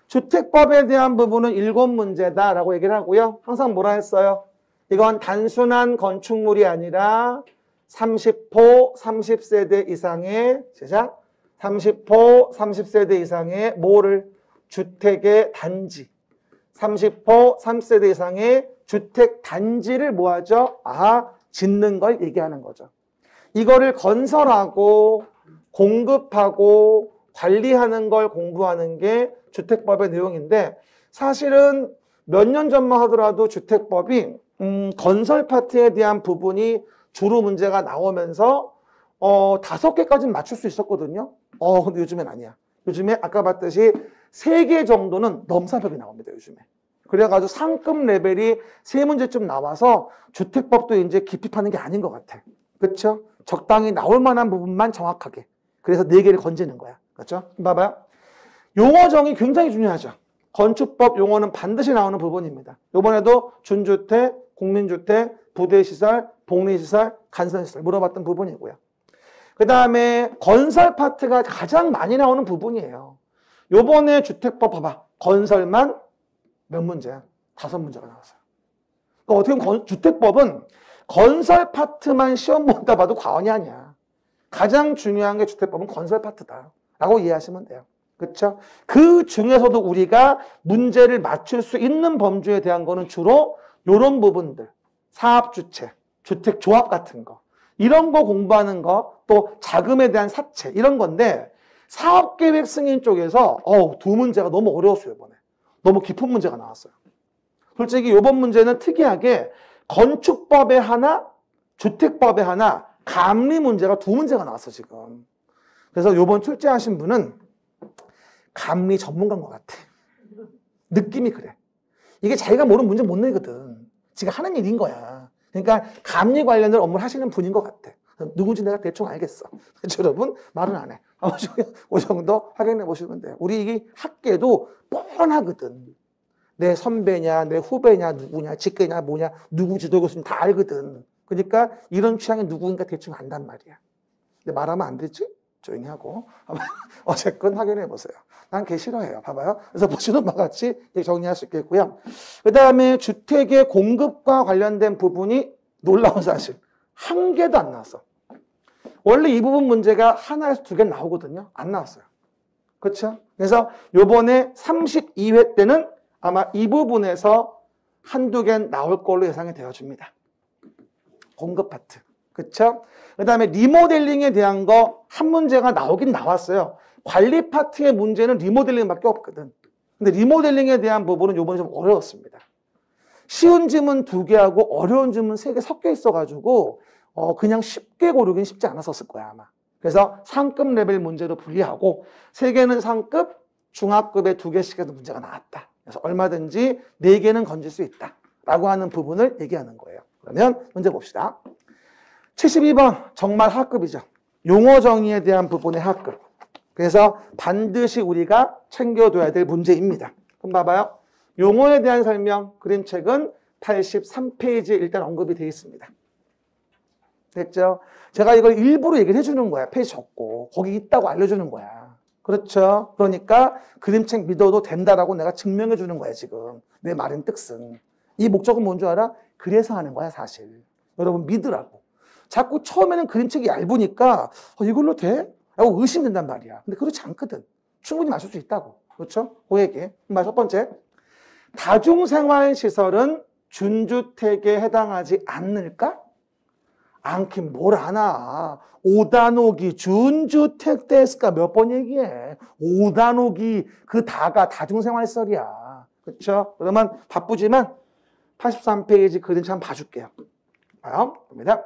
A: 주택법에 대한 부분은 7문제다라고 얘기를 하고요. 항상 뭐라 했어요? 이건 단순한 건축물이 아니라 30호, 30세대 이상의 시작. 30호, 30세대 이상의 뭐를? 주택의 단지. 30호, 30세대 이상의 주택 단지를 뭐하죠? 짓는 걸 얘기하는 거죠. 이거를 건설하고 공급하고 관리하는 걸 공부하는 게 주택법의 내용인데 사실은 몇 년 전만 하더라도 주택법이 건설 파트에 대한 부분이 주로 문제가 나오면서 5개까지는 맞출 수 있었거든요. 근데 요즘엔 아니야. 요즘에 아까 봤듯이 3개 정도는 넘사벽이 나옵니다. 요즘에. 그래가지고 상급 레벨이 3문제쯤 나와서 주택법도 이제 깊이 파는 게 아닌 것 같아. 그렇죠? 적당히 나올 만한 부분만 정확하게. 그래서 4개를 건지는 거야. 그렇죠? 봐봐요. 용어 정의 굉장히 중요하죠. 건축법 용어는 반드시 나오는 부분입니다. 이번에도 준주택, 국민주택, 부대시설, 복리시설, 간선시설 물어봤던 부분이고요. 그 다음에 건설 파트가 가장 많이 나오는 부분이에요. 요번에 주택법 봐봐. 건설만 몇 문제야? 5문제가 나왔어요. 그러니까 어떻게 보면 주택법은 건설 파트만 시험 본다 봐도 과언이 아니야. 가장 중요한 게 주택법은 건설 파트다 라고 이해하시면 돼요. 그렇죠? 그 중에서도 우리가 문제를 맞출 수 있는 범주에 대한 거는 주로 이런 부분들. 사업주체, 주택조합 같은 거. 이런 거 공부하는 거, 또 자금에 대한 사채 이런 건데 사업계획 승인 쪽에서 2문제가 너무 어려웠어요. 이번에. 너무 깊은 문제가 나왔어요. 솔직히 이번 문제는 특이하게 건축법에 하나, 주택법에 하나, 감리 문제가 2문제가 나왔어 지금. 그래서 이번 출제하신 분은 감리 전문가인 것 같아. 느낌이 그래. 이게 자기가 모르는 문제 못 내거든. 지가 하는 일인 거야. 그러니까 감리 관련된 업무를 하시는 분인 것 같아. 누군지 내가 대충 알겠어. 그렇죠, 여러분? 말은 안 해. 그 정도 확인해 보시면 돼요. 우리 이 학계도 뻔하거든. 내 선배냐, 내 후배냐, 누구냐, 직계냐, 뭐냐, 누구 지도 교수님 다 알거든. 그러니까 이런 취향이 누구인가 대충 안단 말이야. 근데 말하면 안 되지? 조용히 하고. 어쨌건 확인해 보세요. 난 걔 싫어해요. 봐봐요. 그래서 보시는 바와 같이 정리할 수 있겠고요. 그 다음에 주택의 공급과 관련된 부분이 놀라운 사실. 한 개도 안 나왔어. 원래 이 부분 문제가 하나에서 두 개 나오거든요. 안 나왔어요. 그렇죠? 그래서 요번에 32회 때는 아마 이 부분에서 한두 개 나올 걸로 예상이 되어집니다. 공급 파트. 그렇죠? 그 다음에 리모델링에 대한 거 한 문제가 나오긴 나왔어요. 관리 파트의 문제는 리모델링밖에 없거든. 근데 리모델링에 대한 부분은 요번에 좀 어려웠습니다. 쉬운 질문 2개하고 어려운 질문 3개 섞여 있어가지고 그냥 쉽게 고르긴 쉽지 않았었을 거야 아마. 그래서 상급 레벨 문제로 분리하고 3개는 상급, 중하급에 2개씩 해서 문제가 나왔다. 그래서 얼마든지 4개는 건질 수 있다 라고 하는 부분을 얘기하는 거예요. 그러면 문제 봅시다. 72번 정말 하급이죠. 용어 정의에 대한 부분의 하급. 그래서 반드시 우리가 챙겨둬야 될 문제입니다. 그럼 봐봐요. 용어에 대한 설명, 그림책은 83페이지에 일단 언급이 되어 있습니다. 됐죠? 제가 이걸 일부러 얘기를 해주는 거야. 페이지 적고. 거기 있다고 알려주는 거야. 그렇죠? 그러니까 그림책 믿어도 된다라고 내가 증명해 주는 거야, 지금. 내 말인 뜻은. 이 목적은 뭔 줄 알아? 그래서 하는 거야, 사실. 여러분 믿으라고. 자꾸 처음에는 그림책이 얇으니까 이걸로 돼? 라고 의심된단 말이야. 근데 그렇지 않거든. 충분히 마실 수 있다고. 그렇죠? 그 얘기. 첫 번째. 다중생활시설은 준주택에 해당하지 않을까? 않긴 뭘 아나. 5단옥이 준주택 됐을까? 몇 번 얘기해. 5단옥이 그 다가 다중생활시설이야. 그렇죠? 그러면 바쁘지만 83페이지 그림책 한번 봐줄게요. 봐요. 봅니다.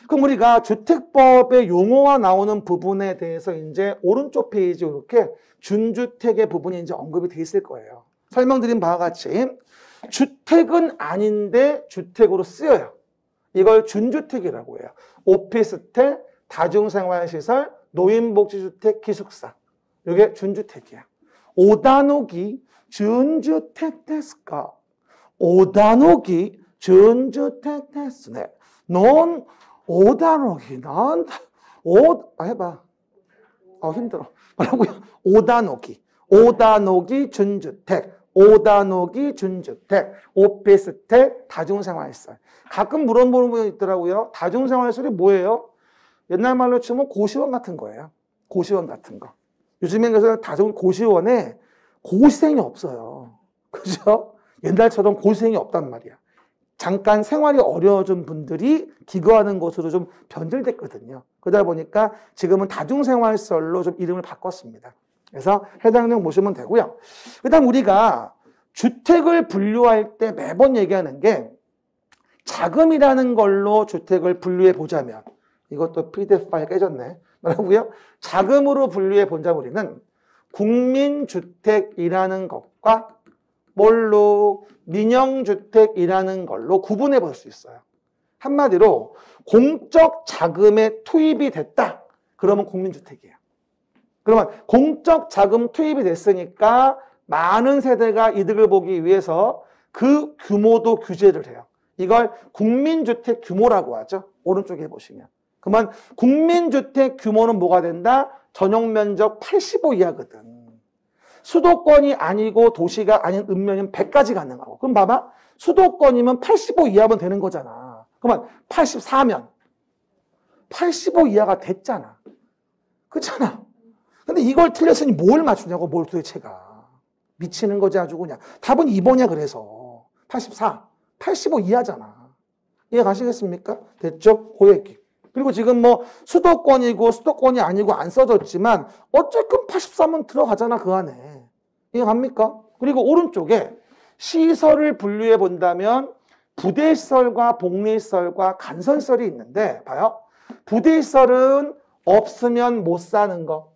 A: 그럼 우리가 주택법의 용어가 나오는 부분에 대해서 이제 오른쪽 페이지 이렇게 준주택의 부분이 이제 언급이 돼 있을 거예요. 설명드린 바와 같이 주택은 아닌데 주택으로 쓰여요. 이걸 준주택이라고 해요. 오피스텔, 다중생활시설, 노인복지주택, 기숙사. 이게 준주택이야. 5단옥이 준주택 됐을까? 5단옥이 준주택 됐으네. 넌 5단옥이 난 해봐. 힘들어. 뭐라고요? 5단옥이 준주택, 5단옥이 준주택, 오피스텔, 다중생활시설. 가끔 물어보는 분이 있더라고요. 다중생활시설이 뭐예요? 옛날 말로 치면 고시원 같은 거예요. 고시원 같은 거. 요즘엔 그래서 고시원에 고시생이 없어요. 그죠? 옛날처럼 고시생이 없단 말이야. 잠깐 생활이 어려워진 분들이 기거하는 곳으로 좀 변질됐거든요. 그러다 보니까 지금은 다중생활시설로 좀 이름을 바꿨습니다. 그래서 해당 내용 보시면 되고요. 그 다음 우리가 주택을 분류할 때 매번 얘기하는 게 자금이라는 걸로 주택을 분류해 보자면, 이것도 PDF 파일 깨졌네. 뭐라고요? 자금으로 분류해 본다면 우리는 국민주택이라는 것과 뭘로 민영주택이라는 걸로 구분해 볼 수 있어요. 한마디로 공적 자금에 투입이 됐다. 그러면 국민주택이에요. 그러면 공적 자금 투입이 됐으니까 많은 세대가 이득을 보기 위해서 그 규모도 규제를 해요. 이걸 국민주택 규모라고 하죠. 오른쪽에 보시면. 그러면 국민주택 규모는 뭐가 된다? 전용면적 85 이하거든. 수도권이 아니고 도시가 아닌 읍면이면 100까지 가능하고. 그럼 봐봐. 수도권이면 85 이하면 되는 거잖아. 그러면 84면 85 이하가 됐잖아. 그렇잖아. 근데 이걸 틀렸으니 뭘 맞추냐고, 뭘 도대체가. 미치는 거지 아주 그냥. 답은 2번이야 그래서. 84, 85 이하잖아. 이해 가시겠습니까? 됐죠? 그 얘기. 그리고 지금 뭐 수도권이고 수도권이 아니고 안 써졌지만 어쨌든 83은 들어가잖아 그 안에. 이해 갑니까? 그리고 오른쪽에 시설을 분류해 본다면 부대시설과 복리시설과 간선시설이 있는데 봐요. 부대시설은 없으면 못 사는 거.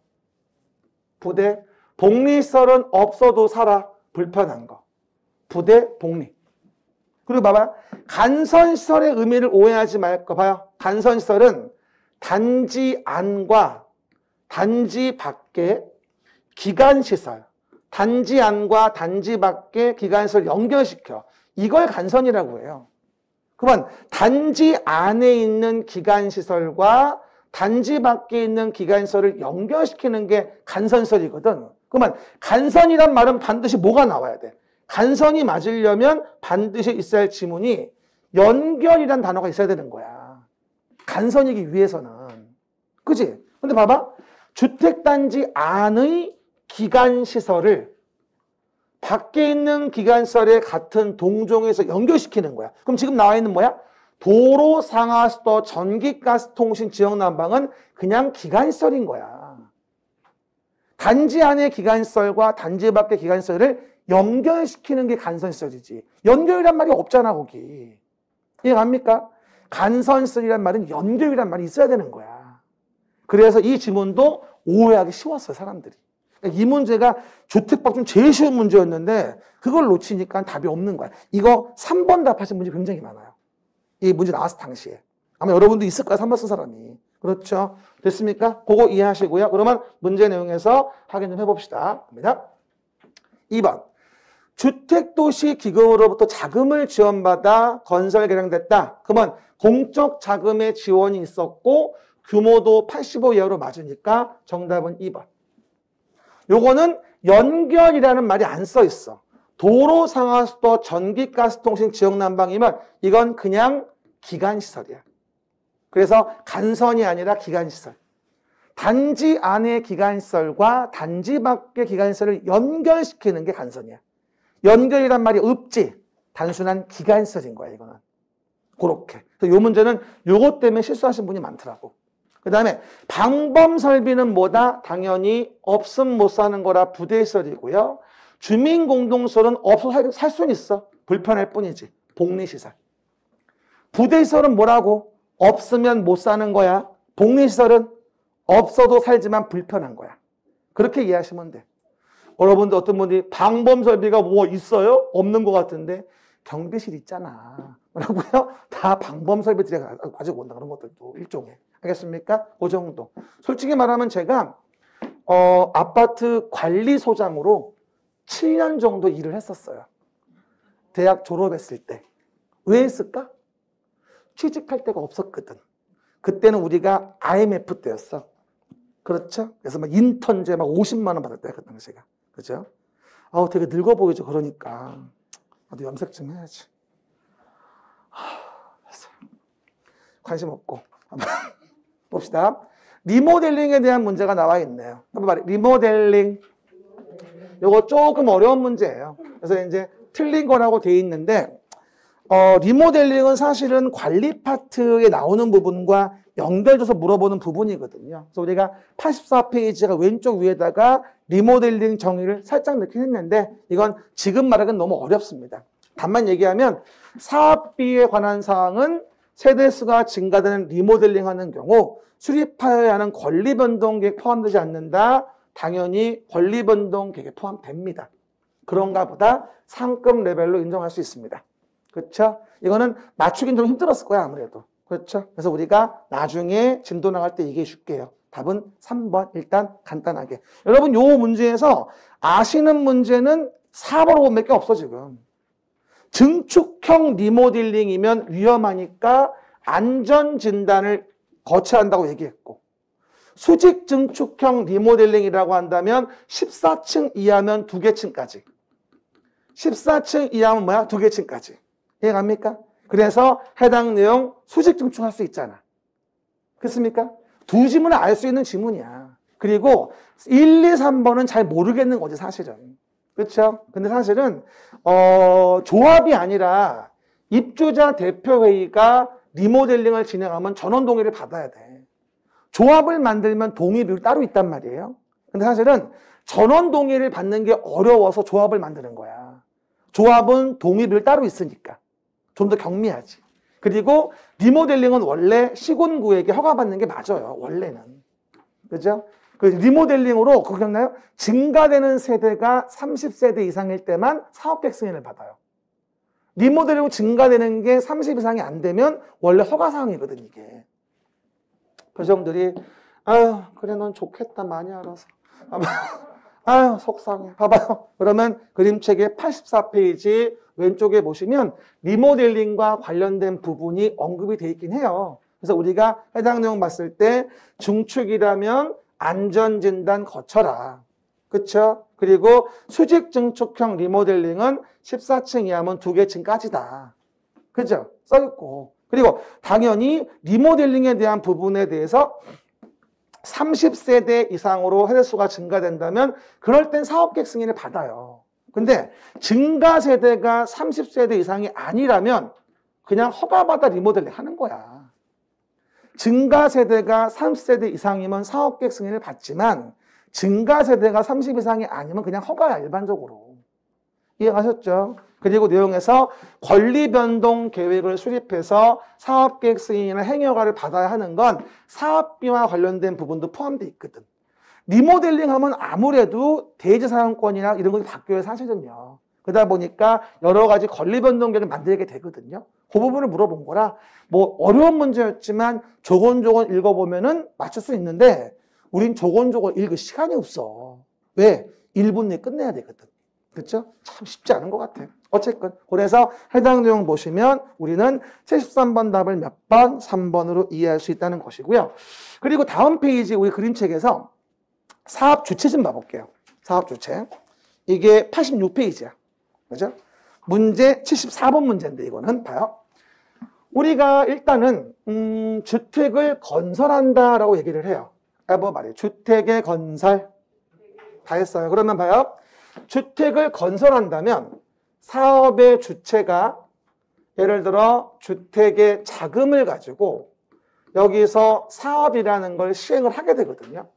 A: 부대. 복리시설은 없어도 살아. 불편한 거. 부대, 복리. 그리고 봐봐요. 간선시설의 의미를 오해하지 말거 봐요. 간선시설은 단지 안과 단지 밖에 기간시설, 단지 안과 단지 밖에 기간시설 연결시켜. 이걸 간선이라고 해요. 그러면 단지 안에 있는 기간시설과 단지 밖에 있는 기관설을 연결시키는 게 간선설이거든. 그러면 간선이란 말은 반드시 뭐가 나와야 돼? 간선이 맞으려면 반드시 있어야 할 지문이 연결이란 단어가 있어야 되는 거야. 간선이기 위해서는. 그지? 근데 봐봐. 주택단지 안의 기관시설을 밖에 있는 기관설의 같은 동종에서 연결시키는 거야. 그럼 지금 나와 있는 뭐야? 도로, 상하수도, 전기가스통신, 지역난방은 그냥 기관시설인 거야. 단지 안의 기관시설과 단지 밖의 기관시설을 연결시키는 게 간선시설이지. 연결이란 말이 없잖아, 거기. 이해갑니까? 간선시설이란 말은 연결이란 말이 있어야 되는 거야. 그래서 이 지문도 오해하기 쉬웠어요, 사람들이. 이 문제가 주택법 중 제일 쉬운 문제였는데 그걸 놓치니까 답이 없는 거야. 이거 3번 답하신 분이 굉장히 많아요. 이 문제 나왔을 당시에. 아마 여러분도 있을 거야, 3번 쓴 사람이. 그렇죠? 됐습니까? 그거 이해하시고요. 그러면 문제 내용에서 확인 좀 해봅시다. 갑니다. 2번. 주택도시기금으로부터 자금을 지원받아 건설 개량됐다. 그러면 공적 자금의 지원이 있었고 규모도 85 이하로 맞으니까 정답은 2번. 요거는 연결이라는 말이 안 써 있어. 도로, 상하수도, 전기가스통신, 지역난방이면 이건 그냥 기관시설이야. 그래서 간선이 아니라 기관시설. 단지 안의 기관시설과 단지 밖의 기관시설을 연결시키는 게 간선이야. 연결이란 말이 없지. 단순한 기관시설인 거야, 이거는. 그렇게. 그래서 요 문제는 요것 때문에 실수하신 분이 많더라고. 그 다음에 방범설비는 뭐다? 당연히 없음 못 사는 거라 부대시설이고요. 주민공동시설은 없어 살 수는 있어. 불편할 뿐이지. 복리시설. 부대시설은 뭐라고? 없으면 못 사는 거야. 복리시설은 없어도 살지만 불편한 거야. 그렇게 이해하시면 돼. 여러분들 어떤 분들이 방범설비가 뭐 있어요? 없는 것 같은데 경비실 있잖아. 뭐라고요? 다 방범설비들이 가지고 온다. 그런 것들도 일종의. 알겠습니까? 그 정도. 솔직히 말하면 제가 아파트 관리소장으로 7년 정도 일을 했었어요. 대학 졸업했을 때. 왜 했을까? 취직할 데가 없었거든. 그때는 우리가 IMF 때였어. 그렇죠? 그래서 막 인턴제 막 50만 원 받을 때야, 그 당시가. 그죠? 아우, 되게 늙어 보이죠, 그러니까. 나도 염색 좀 해야지. 관심 없고. 봅시다. 리모델링에 대한 문제가 나와 있네요. 한번 말해. 리모델링. 요거 조금 어려운 문제예요. 그래서 이제 틀린 거라고 돼 있는데, 리모델링은 사실은 관리 파트에 나오는 부분과 연결돼서 물어보는 부분이거든요. 그래서 우리가 84페이지가 왼쪽 위에다가 리모델링 정의를 살짝 넣긴 했는데, 이건 지금 말하기는 너무 어렵습니다. 단만 얘기하면 사업비에 관한 사항은 세대수가 증가되는 리모델링 하는 경우 수립하여야 하는 권리변동계획 포함되지 않는다. 당연히 권리변동계획에 포함됩니다. 그런가 보다 상급 레벨로 인정할 수 있습니다. 그렇죠? 이거는 맞추긴 좀 힘들었을 거야, 아무래도. 그렇죠? 그래서 우리가 나중에 진도 나갈 때 얘기해 줄게요. 답은 3번. 일단 간단하게. 여러분, 요 문제에서 아시는 문제는 4번, 5번밖에 없어, 지금. 증축형 리모델링이면 위험하니까 안전진단을 거쳐야 한다고 얘기했고, 수직 증축형 리모델링이라고 한다면 14층 이하면 2개 층까지. 14층 이하면 뭐야? 2개 층까지. 이해갑니까? 그래서 해당 내용 수직 증축할 수 있잖아. 그렇습니까? 두 지문을 알 수 있는 지문이야. 그리고 1, 2, 3번은 잘 모르겠는 거지, 사실은. 그렇죠? 근데 사실은 조합이 아니라 입주자 대표회의가 리모델링을 진행하면 전원 동의를 받아야 돼. 조합을 만들면 동의 비율이 따로 있단 말이에요. 근데 사실은 전원 동의를 받는 게 어려워서 조합을 만드는 거야. 조합은 동의 비율 따로 있으니까 좀 더 경미하지. 그리고 리모델링은 원래 시군구에게 허가받는 게 맞아요. 원래는. 그죠? 그 리모델링으로 그거 기억나요? 증가되는 세대가 30세대 이상일 때만 사업계획 승인을 받아요. 리모델링으로 증가되는 게 30 이상이 안 되면 원래 허가사항이거든, 이게. 교정들이 아유, 그래, 넌 좋겠다, 많이 알아서. 아유, 속상해. 봐봐요. 그러면 그림책의 84페이지 왼쪽에 보시면 리모델링과 관련된 부분이 언급이 돼 있긴 해요. 그래서 우리가 해당 내용 봤을 때 중축이라면 안전진단 거쳐라. 그쵸? 그리고 수직 증축형 리모델링은 14층 이하면 2개 층까지다. 그죠? 써있고. 그리고 당연히 리모델링에 대한 부분에 대해서 30세대 이상으로 세대수가 증가된다면 그럴 땐 사업계획 승인을 받아요. 근데 증가 세대가 30세대 이상이 아니라면 그냥 허가받아 리모델링 하는 거야. 증가 세대가 30세대 이상이면 사업계획 승인을 받지만 증가 세대가 30 이상이 아니면 그냥 허가야, 일반적으로. 이해가셨죠? 그리고 내용에서 권리 변동 계획을 수립해서 사업계획 승인이나 행위허가를 받아야 하는 건 사업비와 관련된 부분도 포함되어 있거든. 리모델링 하면 아무래도 대지사용권이나 이런 것이 바뀌어야 사실은요. 그러다 보니까 여러 가지 권리 변동 계획을 만들게 되거든요. 그 부분을 물어본 거라 뭐 어려운 문제였지만 조곤조곤 읽어보면은 맞출 수 있는데 우린 조곤조곤 읽을 시간이 없어. 왜? 1분 내에 끝내야 되거든. 그렇죠? 참 쉽지 않은 것 같아요. 어쨌건 그래서 해당 내용 보시면 우리는 73번 답을 몇 번? 3번으로 이해할 수 있다는 것이고요. 그리고 다음 페이지 우리 그림책에서 사업 주체 좀 봐볼게요. 사업 주체. 이게 86페이지야. 그죠? 문제 74번 문제인데 이거는 봐요. 우리가 일단은 주택을 건설한다라고 얘기를 해요. 뭐 말이에요. 주택의 건설 다 했어요. 그러면 봐요. 주택을 건설한다면 사업의 주체가 예를 들어 주택의 자금을 가지고 여기서 사업이라는 걸 시행을 하게 되거든요.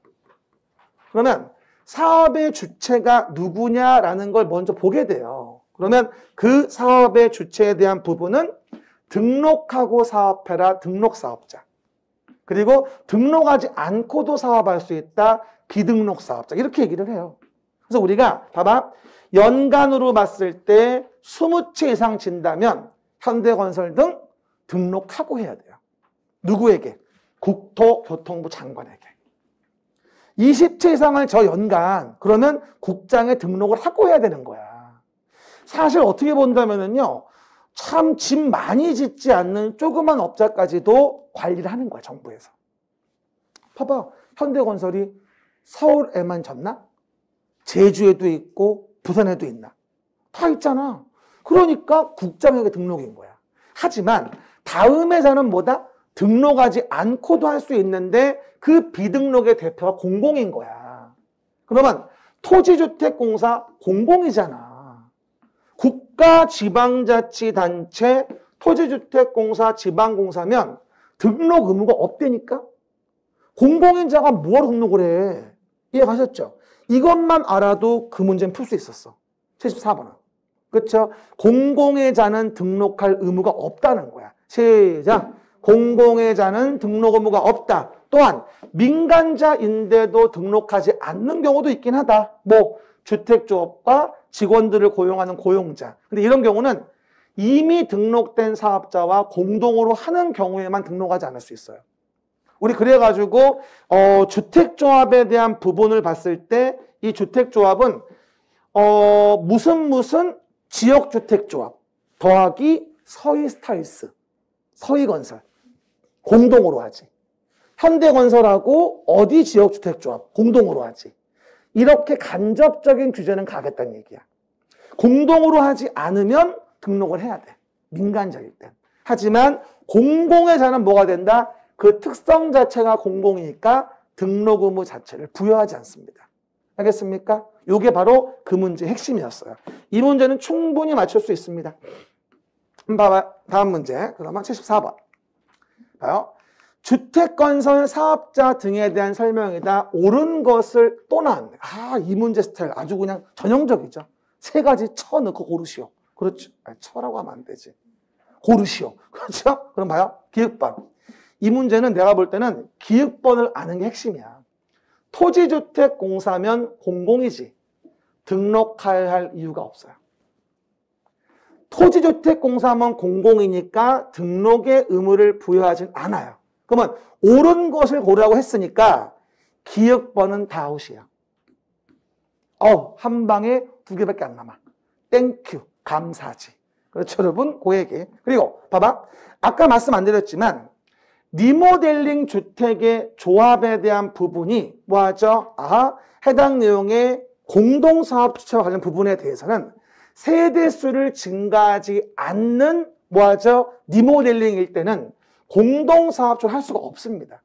A: 그러면 사업의 주체가 누구냐라는 걸 먼저 보게 돼요. 그러면 그 사업의 주체에 대한 부분은 등록하고 사업해라, 등록사업자. 그리고 등록하지 않고도 사업할 수 있다, 비등록 사업자. 이렇게 얘기를 해요. 그래서 우리가 봐봐. 연간으로 봤을 때 20채 이상 진다면 현대건설 등 등록하고 해야 돼요. 누구에게? 국토교통부 장관에게. 20채 이상을 저 연간 그러면 국장에 등록을 하고 해야 되는 거야. 사실 어떻게 본다면은요. 참 집 많이 짓지 않는 조그만 업자까지도 관리를 하는 거야, 정부에서. 봐봐. 현대건설이 서울에만 졌나? 제주에도 있고 부산에도 있나? 다 있잖아. 그러니까 국장에게 등록인 거야. 하지만 다음 회사는 뭐다? 등록하지 않고도 할 수 있는데 그 비등록의 대표가 공공인 거야. 그러면 토지주택공사 공공이잖아. 국가지방자치단체 토지주택공사 지방공사면 등록 의무가 없다니까? 공공인자가 뭐하러 등록을 해? 이해가셨죠? 이것만 알아도 그 문제는 풀 수 있었어. 74번은. 그렇죠? 공공의 자는 등록할 의무가 없다는 거야. 시작. 공공의 자는 등록 의무가 없다. 또한 민간자인데도 등록하지 않는 경우도 있긴 하다. 뭐 주택조합과 직원들을 고용하는 고용자. 근데 이런 경우는 이미 등록된 사업자와 공동으로 하는 경우에만 등록하지 않을 수 있어요. 우리 그래가지고 주택조합에 대한 부분을 봤을 때 이 주택조합은 무슨 지역주택조합 더하기 서희스타일스, 서희건설 공동으로 하지. 현대건설하고 어디 지역주택조합 공동으로 하지. 이렇게 간접적인 규제는 가겠다는 얘기야. 공동으로 하지 않으면 등록을 해야 돼. 민간자일 땐. 하지만 공공의 자는 뭐가 된다? 그 특성 자체가 공공이니까 등록 의무 자체를 부여하지 않습니다. 알겠습니까? 이게 바로 그 문제의 핵심이었어요. 이 문제는 충분히 맞출 수 있습니다. 봐봐. 다음 문제. 그러면 74번. 봐요. 주택건설 사업자 등에 대한 설명이다. 옳은 것을 또 나왔네. 이 문제 스타일 아주 그냥 전형적이죠. 세 가지 쳐 넣고 고르시오. 그렇죠. 쳐라고 하면 안 되지. 고르시오. 그렇죠? 그럼 봐요. 기획번. 이 문제는 내가 볼 때는 기획번을 아는 게 핵심이야. 토지주택공사면 공공이지. 등록해야 할 이유가 없어요. 토지주택공사면 공공이니까 등록의 의무를 부여하진 않아요. 그러면 옳은 것을 고르라고 했으니까 기획번은 다 아웃이야. 한 방에 2개밖에 안 남아. 땡큐, 감사지. 그렇죠, 여러분? 그 얘기. 그리고 봐봐. 아까 말씀 안 드렸지만 리모델링 주택의 조합에 대한 부분이 뭐하죠? 해당 내용의 공동사업 주체와 관련 부분에 대해서는 세대수를 증가하지 않는 뭐하죠? 리모델링일 때는 공동사업주를 할 수가 없습니다.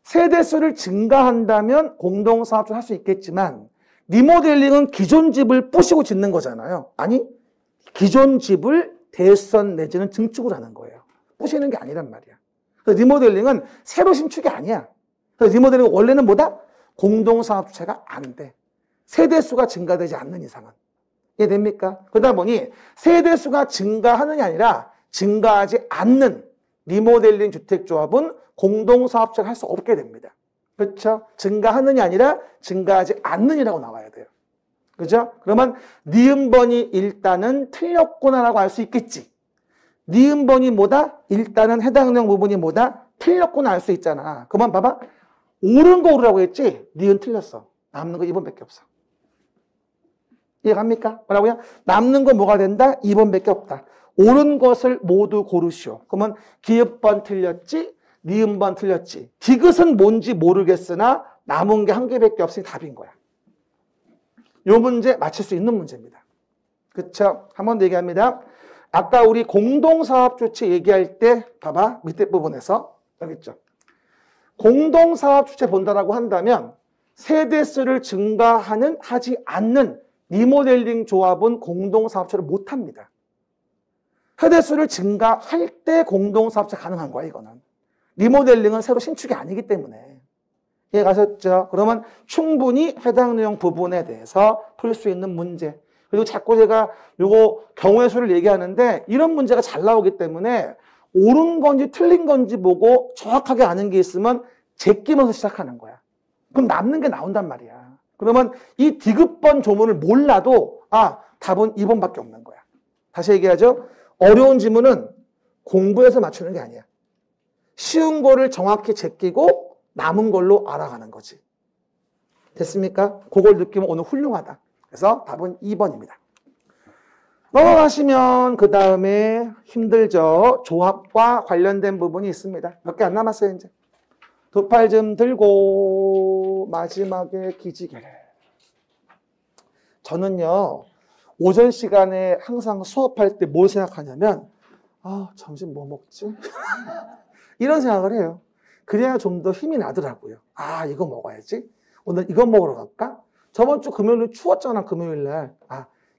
A: 세대수를 증가한다면 공동사업주를 할 수 있겠지만 리모델링은 기존 집을 부시고 짓는 거잖아요. 아니, 기존 집을 대선 내지는 증축을 하는 거예요. 부시는 게 아니란 말이야. 그래서 리모델링은 새로 신축이 아니야. 그래서 리모델링은 원래는 뭐다? 공동사업주체가 안 돼. 세대수가 증가되지 않는 이상은. 이해됩니까? 그러다 보니 세대수가 증가하는 게 아니라 증가하지 않는 리모델링 주택조합은 공동사업체가 할 수 없게 됩니다. 그렇죠? 증가하는이 아니라 증가하지 않는이라고 나와야 돼요. 그죠? 그러면 니은번이 일단은 틀렸구나라고 알 수 있겠지. 니은번이 뭐다? 일단은 해당 내용 부분이 뭐다? 틀렸구나 알 수 있잖아. 그만 봐봐. 옳은 거 오르라고 했지? 니은 틀렸어. 남는 거 2번밖에 없어. 이해갑니까? 뭐라고요? 남는 거 뭐가 된다? 2번밖에 없다. 옳은 것을 모두 고르시오. 그러면 기읍번 틀렸지? 니은번 틀렸지? 디귿은 뭔지 모르겠으나 남은 게 한 개밖에 없으니 답인 거야. 요 문제 맞힐 수 있는 문제입니다. 그쵸? 한 번 더 얘기합니다. 아까 우리 공동사업주체 얘기할 때 봐봐. 밑에 부분에서 여기 있죠. 공동사업주체 본다라고 한다면 세대수를 증가하는 하지 않는 리모델링 조합은 공동사업체를 못합니다. 세대수를 증가할 때 공동사업체 가능한 거야 이거는. 리모델링은 새로 신축이 아니기 때문에. 이해 가셨죠? 그러면 충분히 해당 내용 부분에 대해서 풀 수 있는 문제. 그리고 자꾸 제가 요거 경우의 수를 얘기하는데 이런 문제가 잘 나오기 때문에 옳은 건지 틀린 건지 보고 정확하게 아는 게 있으면 제끼면서 시작하는 거야. 그럼 남는 게 나온단 말이야. 그러면 이 디귿번 조문을 몰라도 답은 2번밖에 없는 거야. 다시 얘기하죠. 어려운 지문은 공부해서 맞추는 게 아니야. 쉬운 거를 정확히 제끼고 남은 걸로 알아가는 거지. 됐습니까? 그걸 느끼면 오늘 훌륭하다. 그래서 답은 2번입니다. 넘어가시면 그 다음에 힘들죠. 조합과 관련된 부분이 있습니다. 몇 개 안 남았어요 이제. 두 팔 좀 들고 마지막에 기지개를. 저는요 오전 시간에 항상 수업할 때 뭘 생각하냐면 점심 뭐 먹지? 이런 생각을 해요. 그래야 좀 더 힘이 나더라고요. 이거 먹어야지. 오늘 이거 먹으러 갈까? 저번 주 금요일은 추웠잖아. 금요일날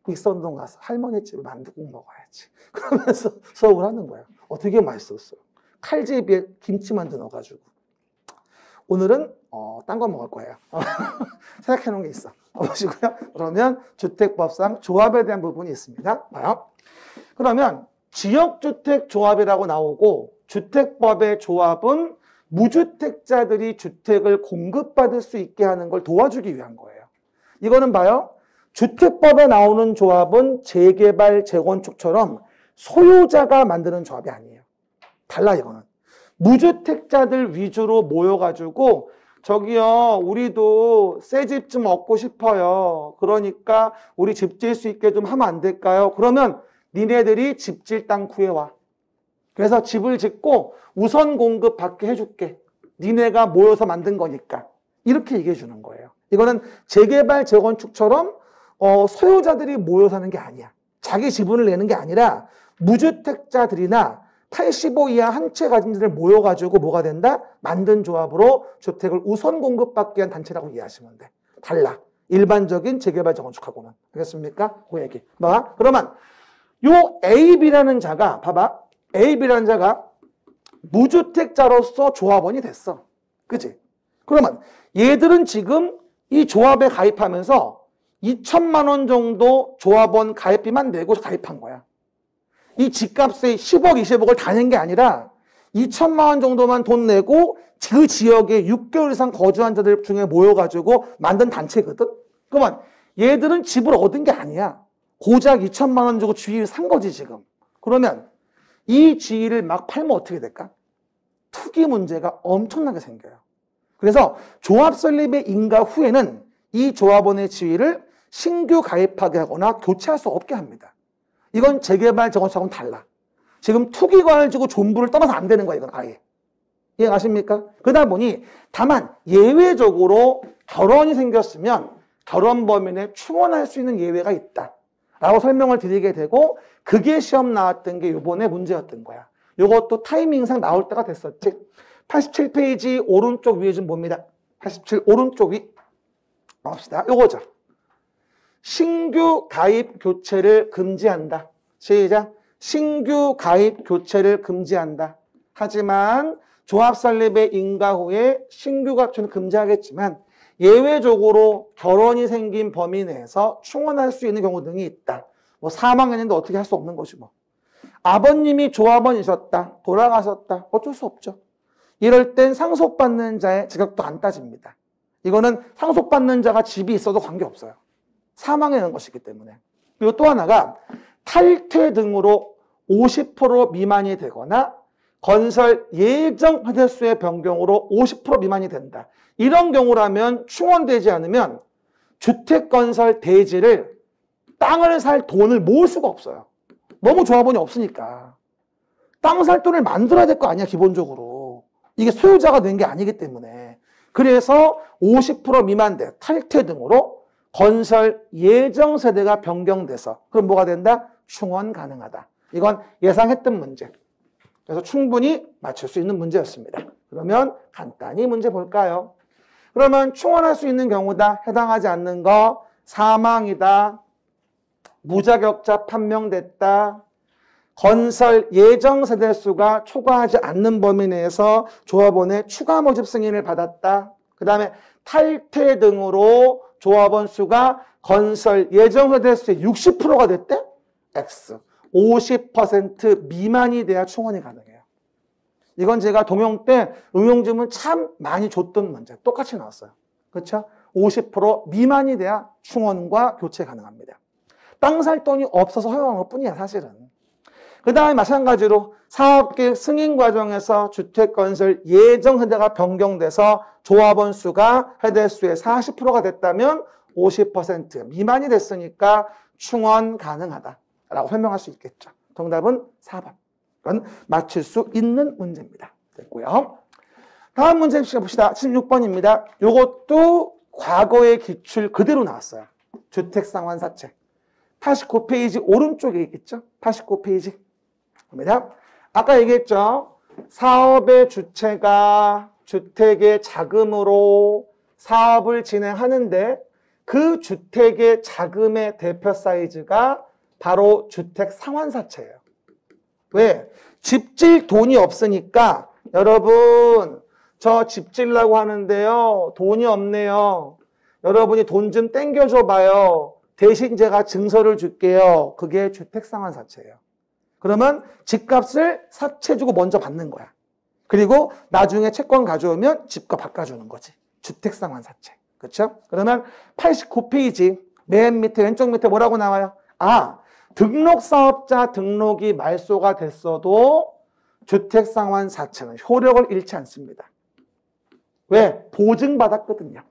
A: 익선동 가서 할머니 집에 만두국 먹어야지. 그러면서 수업을 하는 거예요. 되게 맛있었어요. 칼제비에 김치만두 넣어가지고. 오늘은 딴 거 먹을 거예요. 생각해 놓은 게 있어. 보시고요. 그러면 주택법상 조합에 대한 부분이 있습니다. 봐요. 그러면 지역주택 조합이라고 나오고 주택법의 조합은 무주택자들이 주택을 공급받을 수 있게 하는 걸 도와주기 위한 거예요. 이거는 봐요. 주택법에 나오는 조합은 재개발, 재건축처럼 소유자가 만드는 조합이 아니에요. 달라 이거는. 무주택자들 위주로 모여가지고 저기요 우리도 새 집 좀 얻고 싶어요. 그러니까 우리 집 질 수 있게 좀 하면 안 될까요? 그러면 니네들이 집 질 땅 구해와. 그래서 집을 짓고 우선 공급 받게 해줄게. 니네가 모여서 만든 거니까. 이렇게 얘기해 주는 거예요. 이거는 재개발, 재건축처럼 소유자들이 모여 사는 게 아니야. 자기 지분을 내는 게 아니라 무주택자들이나 85 이하 한 채 가진 자들 모여가지고 뭐가 된다? 만든 조합으로 주택을 우선 공급받기 위한 단체라고 이해하시면 돼. 달라. 일반적인 재개발, 재건축하고는. 알겠습니까? 그 얘기. 그러면 요 AB라는 자가 봐봐. AB라는 자가 무주택자로서 조합원이 됐어. 그치? 그러면 얘들은 지금 이 조합에 가입하면서 2천만 원 정도 조합원 가입비만 내고 가입한 거야. 이 집값의 10억, 20억을 다 낸 게 아니라 2천만 원 정도만 돈 내고 그 지역에 6개월 이상 거주한 자들 중에 모여가지고 만든 단체거든? 그러면 얘들은 집을 얻은 게 아니야. 고작 2천만 원 주고 주위를 산 거지 지금. 그러면 이 지위를 막 팔면 어떻게 될까? 투기 문제가 엄청나게 생겨요. 그래서 조합 설립의 인가 후에는 이 조합원의 지위를 신규 가입하게 하거나 교체할 수 없게 합니다. 이건 재개발, 재건축하고는 달라. 지금 투기관을 주고 존부를 떠나서 안 되는 거야, 이건 아예. 이해가십니까? 그러다 보니 다만 예외적으로 결혼이 생겼으면 결혼 범위 내에 충원할 수 있는 예외가 있다 라고 설명을 드리게 되고, 그게 시험 나왔던 게 요번에 문제였던 거야. 요것도 타이밍상 나올 때가 됐었지. 87페이지 오른쪽 위에 좀 봅니다. 87 오른쪽 위 봅시다. 요거죠. 신규 가입 교체를 금지한다. 시작. 신규 가입 교체를 금지한다. 하지만 조합 설립의 인가 후에 신규 가입을 금지하겠지만 예외적으로 결혼이 생긴 범위 내에서 충원할 수 있는 경우 등이 있다. 뭐 사망했는데 어떻게 할 수 없는 것이고, 아버님이 조합원이셨다, 돌아가셨다, 어쩔 수 없죠. 이럴 땐 상속받는 자의 자격도 안 따집니다. 이거는 상속받는 자가 집이 있어도 관계없어요. 사망에 있는 것이기 때문에. 그리고 또 하나가 탈퇴 등으로 50% 미만이 되거나 건설 예정 회대수의 변경으로 50% 미만이 된다. 이런 경우라면 충원되지 않으면 주택건설 대지를 땅을 살 돈을 모을 수가 없어요. 너무 조합원이 없으니까. 땅 살 돈을 만들어야 될 거 아니야, 기본적으로. 이게 소유자가 된 게 아니기 때문에. 그래서 50% 미만돼 탈퇴 등으로 건설 예정 세대가 변경돼서 그럼 뭐가 된다? 충원 가능하다. 이건 예상했던 문제. 그래서 충분히 맞출 수 있는 문제였습니다. 그러면 간단히 문제 볼까요? 그러면 충원할 수 있는 경우다. 해당하지 않는 거 사망이다. 무자격자 판명됐다. 건설 예정 세대 수가 초과하지 않는 범위 내에서 조합원의 추가 모집 승인을 받았다. 그 다음에 탈퇴 등으로 조합원 수가 건설 예정 세대 수의 60%가 됐대? X. 50% 미만이 돼야 충원이 가능해요. 이건 제가 동영 때 응용지문 참 많이 줬던 문제. 똑같이 나왔어요. 그렇죠? 50% 미만이 돼야 충원과 교체 가능합니다. 땅 살 돈이 없어서 허용한 것뿐이야, 사실은. 그 다음에 마찬가지로 사업계획 승인 과정에서 주택건설 예정 세대가 변경돼서 조합원 수가 세대 수의 40%가 됐다면 50% 미만이 됐으니까 충원 가능하다라고 설명할 수 있겠죠. 정답은 4번. 이건 맞출 수 있는 문제입니다. 됐고요. 다음 문제 봅시다. 76번입니다. 이것도 과거의 기출 그대로 나왔어요. 주택상환사채. 89페이지 오른쪽에 있겠죠? 89페이지. 입니다. 아까 얘기했죠? 사업의 주체가 주택의 자금으로 사업을 진행하는데 그 주택의 자금의 대표 사이즈가 바로 주택상환사채예요. 왜? 집질 돈이 없으니까 여러분 저 집질라고 하는데요. 돈이 없네요. 여러분이 돈 좀 땡겨줘 봐요. 대신 제가 증서를 줄게요. 그게 주택상환사채예요. 그러면 집값을 사채 주고 먼저 받는 거야. 그리고 나중에 채권 가져오면 집값 바꿔주는 거지. 주택상환사채. 그렇죠? 그러면 89페이지 맨 밑에 왼쪽 밑에 뭐라고 나와요? 아, 등록사업자 등록이 말소가 됐어도 주택상환사채는 효력을 잃지 않습니다. 왜? 보증받았거든요.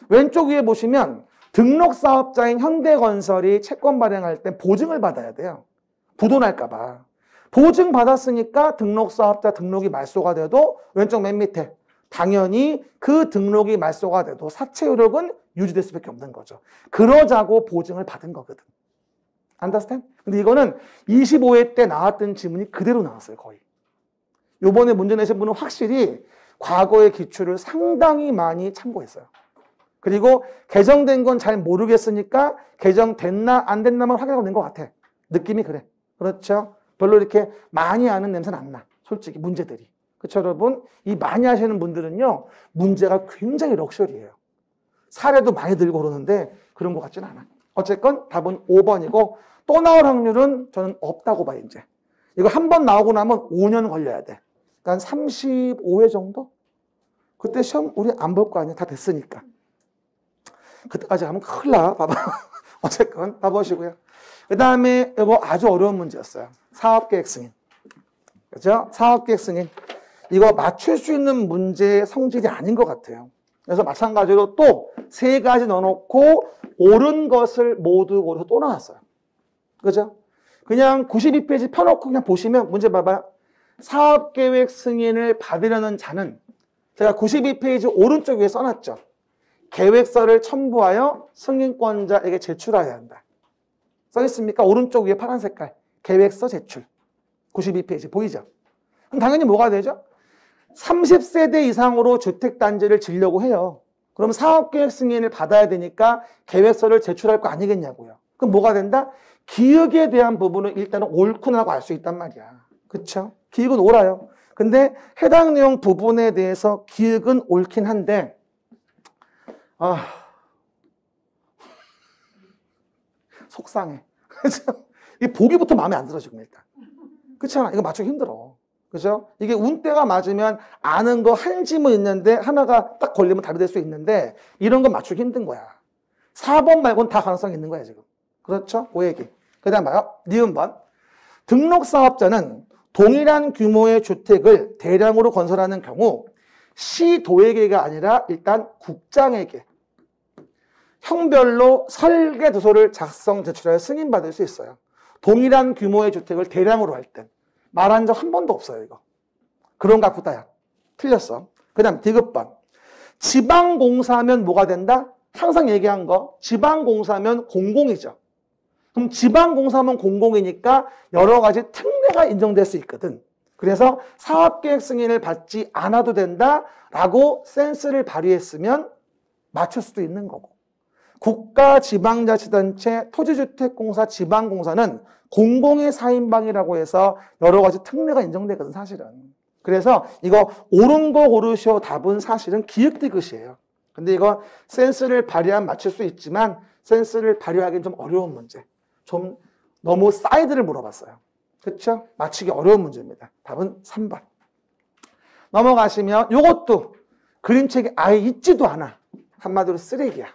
A: 왼쪽 위에 보시면 등록사업자인 현대건설이 채권 발행할 때 보증을 받아야 돼요. 부도날까 봐. 보증받았으니까 등록사업자 등록이 말소가 돼도 왼쪽 맨 밑에 당연히 그 등록이 말소가 돼도 사채 효력은 유지될 수밖에 없는 거죠. 그러자고 보증을 받은 거거든. Understand? 근데 이거는 25회 때 나왔던 지문이 그대로 나왔어요, 거의. 요번에 문제 내신 분은 확실히 과거의 기출을 상당히 많이 참고했어요. 그리고 개정된 건 잘 모르겠으니까 개정됐나 안 됐나만 확인하고 낸 것 같아. 느낌이 그래. 그렇죠? 별로 이렇게 많이 아는 냄새는 안 나. 솔직히 문제들이. 그렇죠, 여러분? 이 많이 하시는 분들은요. 문제가 굉장히 럭셔리해요. 사례도 많이 들고 그러는데 그런 것 같지는 않아. 어쨌건 답은 5번이고 또 나올 확률은 저는 없다고 봐요, 이제. 이거 한 번 나오고 나면 5년 걸려야 돼. 그러니까 35회 정도? 그때 시험 우리 안 볼 거 아니야. 다 됐으니까. 그때까지 가면 큰일 나. 봐봐. 어쨌건 봐보시고요. 그 다음에 이거 아주 어려운 문제였어요. 사업계획 승인. 그죠? 사업계획 승인. 이거 맞출 수 있는 문제의 성질이 아닌 것 같아요. 그래서 마찬가지로 또 3가지 넣어놓고 옳은 것을 모두 고려서 또 나왔어요. 그죠? 그냥 92페이지 펴놓고 그냥 보시면 문제 봐봐요. 사업계획 승인을 받으려는 자는 제가 92페이지 오른쪽 위에 써놨죠. 계획서를 첨부하여 승인권자에게 제출해야 한다. 써있습니까? 오른쪽 위에 파란 색깔. 계획서 제출. 92페이지 보이죠? 그럼 당연히 뭐가 되죠? 30세대 이상으로 주택단지를 지으려고 해요. 그럼 사업계획 승인을 받아야 되니까 계획서를 제출할 거 아니겠냐고요. 그럼 뭐가 된다? 기획에 대한 부분은 일단은 옳구나라고 알 수 있단 말이야. 그쵸? 기획은 옳아요. 근데 해당 내용 부분에 대해서 기획은 옳긴 한데 속상해. 그죠? 이 보기부터 마음에 안 들어 지금 일단. 그렇잖아. 이거 맞추기 힘들어. 그죠? 이게 운때가 맞으면 아는 거 한 지문 있는데 하나가 딱 걸리면 답이 될 수 있는데 이런 건 맞추기 힘든 거야. 4번 말고는 다 가능성이 있는 거야 지금. 그렇죠? 그 얘기. 그 다음 봐요. 니은번. 등록사업자는 동일한 규모의 주택을 대량으로 건설하는 경우 시도에게가 아니라 일단 국장에게 형별로 설계도서를 작성 제출하여 승인받을 수 있어요. 동일한 규모의 주택을 대량으로 할 땐. 말한 적 한 번도 없어요, 이거. 그런 갖고다야. 틀렸어. 그 다음, 디귿번. 지방공사면 뭐가 된다? 항상 얘기한 거. 지방공사면 공공이죠. 그럼 지방공사면 공공이니까 여러 가지 특례가 인정될 수 있거든. 그래서 사업계획 승인을 받지 않아도 된다라고 센스를 발휘했으면 맞출 수도 있는 거고. 국가지방자치단체, 토지주택공사, 지방공사는 공공의 사인방이라고 해서 여러 가지 특례가 인정되거든, 사실은. 그래서 이거 옳은 거 고르시오 답은 사실은 기역디귿이에요. 근데 이거 센스를 발휘하면 맞출 수 있지만 센스를 발휘하기는 좀 어려운 문제. 좀 너무 사이드를 물어봤어요. 그렇죠? 맞추기 어려운 문제입니다. 답은 3번. 넘어가시면 이것도 그림책에 아예 있지도 않아. 한마디로 쓰레기야.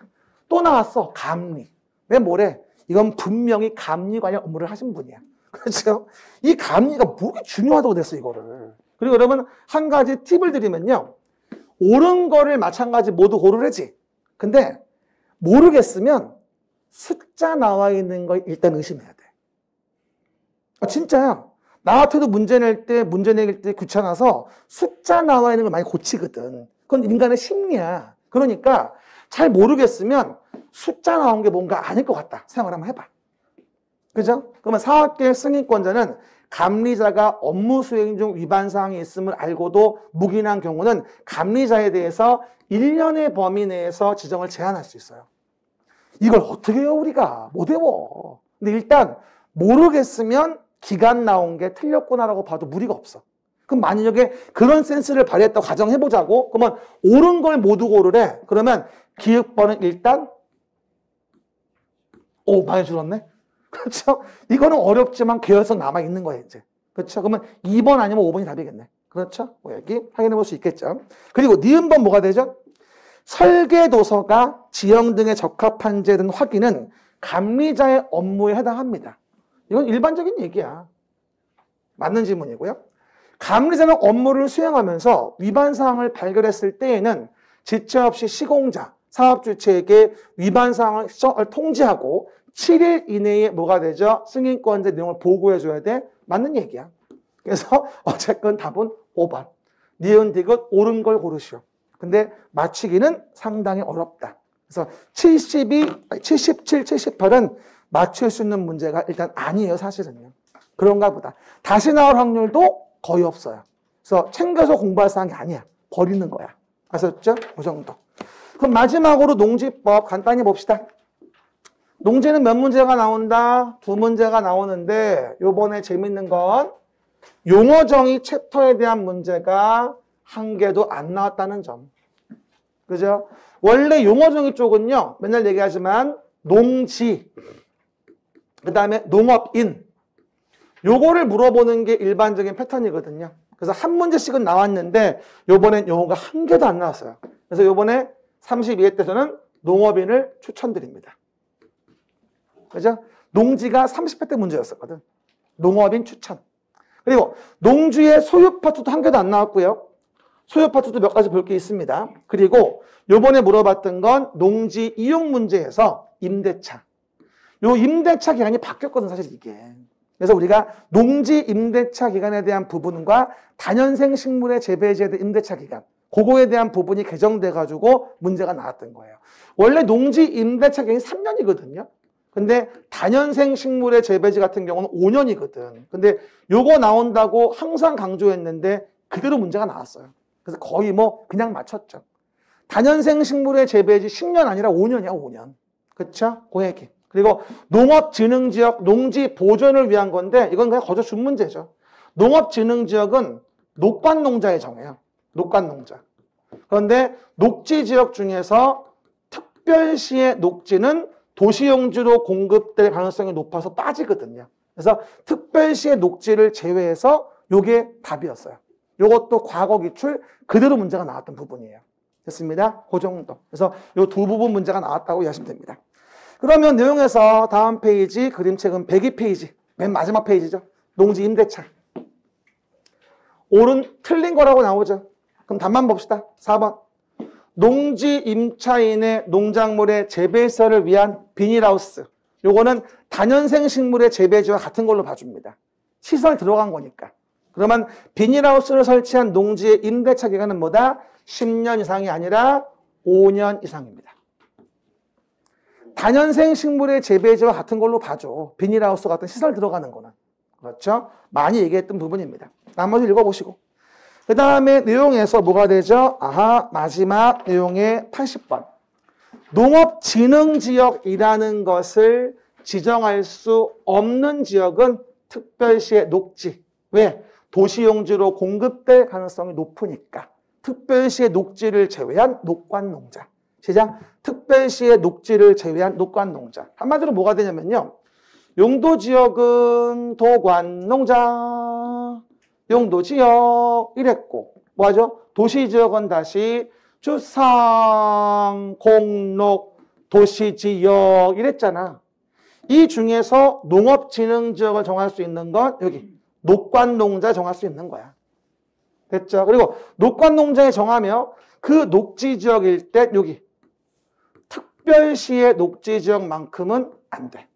A: 또 나왔어. 감리. 왜 뭐래? 이건 분명히 감리 관련 업무를 하신 분이야. 그렇죠? 이 감리가 뭐가 중요하다고 됐어, 이거를. 그리고 여러분, 한 가지 팁을 드리면요. 옳은 거를 마찬가지 모두 고르래지. 근데 모르겠으면 숫자 나와 있는 거 일단 의심해야 돼. 진짜야. 나 같아도 문제 낼 때, 문제 내길 때 귀찮아서 숫자 나와 있는 걸 많이 고치거든. 그건 인간의 심리야. 그러니까 잘 모르겠으면 숫자 나온 게 뭔가 아닐 것 같다. 생각을 한번 해봐. 그죠? 그러면 사업계획 승인권자는 감리자가 업무 수행 중 위반 사항이 있음을 알고도 묵인한 경우는 감리자에 대해서 1년의 범위 내에서 지정을 제한할 수 있어요. 이걸 어떻게 해요, 우리가? 못 외워. 근데 일단 모르겠으면 기간 나온 게 틀렸구나라고 봐도 무리가 없어. 그럼 만약에 그런 센스를 발휘했다고 가정해보자고. 그러면 옳은 걸 모두 고르래. 그러면 기획번은 일단 많이 줄었네. 그렇죠? 이거는 어렵지만 계열성 남아있는 거예요, 이제. 그렇죠? 그러면 2번 아니면 5번이 답이겠네. 그렇죠? 여기 확인해 볼 수 있겠죠. 그리고 니은번 뭐가 되죠? 설계도서가 지형 등에 적합한지에 대한 확인은 감리자의 업무에 해당합니다. 이건 일반적인 얘기야. 맞는 질문이고요. 감리자는 업무를 수행하면서 위반 사항을 발견했을 때에는 지체 없이 시공자, 사업주체에게 위반 사항을 통지하고 7일 이내에 뭐가 되죠? 승인권자 내용을 보고해줘야 돼. 맞는 얘기야. 그래서 어쨌건 답은 5번. 니은 디귿 옳은 걸 고르시오. 근데 맞추기는 상당히 어렵다. 그래서 77, 78은 맞출 수 있는 문제가 일단 아니에요, 사실은요. 그런가 보다. 다시 나올 확률도 거의 없어요. 그래서 챙겨서 공부할 사항이 아니야. 버리는 거야. 아셨죠? 그 정도. 그럼 마지막으로 농지법 간단히 봅시다. 농지는 몇 문제가 나온다? 2문제가 나오는데 요번에 재밌는 건 용어정의 챕터에 대한 문제가 한 개도 안 나왔다는 점. 그죠? 원래 용어정의 쪽은요. 맨날 얘기하지만 농지, 그 다음에 농업인 요거를 물어보는 게 일반적인 패턴이거든요. 그래서 한 문제씩은 나왔는데 요번엔 용어가 한 개도 안 나왔어요. 그래서 요번에 32회 때 저는 농업인을 추천드립니다. 그죠? 농지가 30회 때 문제였었거든. 농업인 추천. 그리고 농주의 소유 파트도 한 개도 안 나왔고요. 소유 파트도 몇 가지 볼 게 있습니다. 그리고 요번에 물어봤던 건 농지 이용 문제에서 임대차. 요 임대차 기한이 바뀌었거든, 사실 이게. 그래서 우리가 농지 임대차 기간에 대한 부분과 다년생 식물의 재배지에 대한 임대차 기간, 그거에 대한 부분이 개정돼 가지고 문제가 나왔던 거예요. 원래 농지 임대차 기간이 3년이거든요. 근데 다년생 식물의 재배지 같은 경우는 5년이거든. 근데 요거 나온다고 항상 강조했는데 그대로 문제가 나왔어요. 그래서 거의 뭐 그냥 맞췄죠. 다년생 식물의 재배지 10년 아니라 5년이야, 5년. 그쵸? 그 얘기. 그리고 농업진흥지역 농지 보존을 위한 건데 이건 그냥 거저 준 문제죠. 농업진흥지역은 녹관농자에 정해요. 녹관농자. 그런데 녹지지역 중에서 특별시의 녹지는 도시용지로 공급될 가능성이 높아서 빠지거든요. 그래서 특별시의 녹지를 제외해서 요게 답이었어요. 요것도 과거 기출 그대로 문제가 나왔던 부분이에요. 됐습니다. 그 정도. 그래서 요 두 부분 문제가 나왔다고 이해하시면 됩니다. 그러면 내용에서 다음 페이지 그림책은 102페이지 맨 마지막 페이지죠. 농지 임대차. 옳은 틀린 거라고 나오죠. 그럼 답만 봅시다. 4번. 농지 임차인의 농작물의 재배시설을 위한 비닐하우스. 요거는 다년생 식물의 재배지와 같은 걸로 봐줍니다. 시설 들어간 거니까. 그러면 비닐하우스를 설치한 농지의 임대차 기간은 뭐다? 10년 이상이 아니라 5년 이상입니다. 다년생 식물의 재배지와 같은 걸로 봐줘. 비닐하우스 같은 시설 들어가는 거는. 그렇죠? 많이 얘기했던 부분입니다. 나머지 읽어보시고. 그 다음에 내용에서 뭐가 되죠? 아하, 마지막 내용의 80번. 농업진흥지역이라는 것을 지정할 수 없는 지역은 특별시의 녹지. 왜? 도시용지로 공급될 가능성이 높으니까. 특별시의 녹지를 제외한 녹관농자. 시작. 특별시의 녹지를 제외한 녹관농자. 한마디로 뭐가 되냐면요. 용도지역은 도관농자. 용도지역 이랬고 뭐하죠? 도시지역은 다시 주상, 공록, 도시지역 이랬잖아. 이 중에서 농업진흥지역을 정할 수 있는 건 여기 녹관농자 정할 수 있는 거야. 됐죠? 그리고 녹관농자에 정하면 그 녹지지역일 때 여기 특별시의 녹지지역만큼은 안 돼.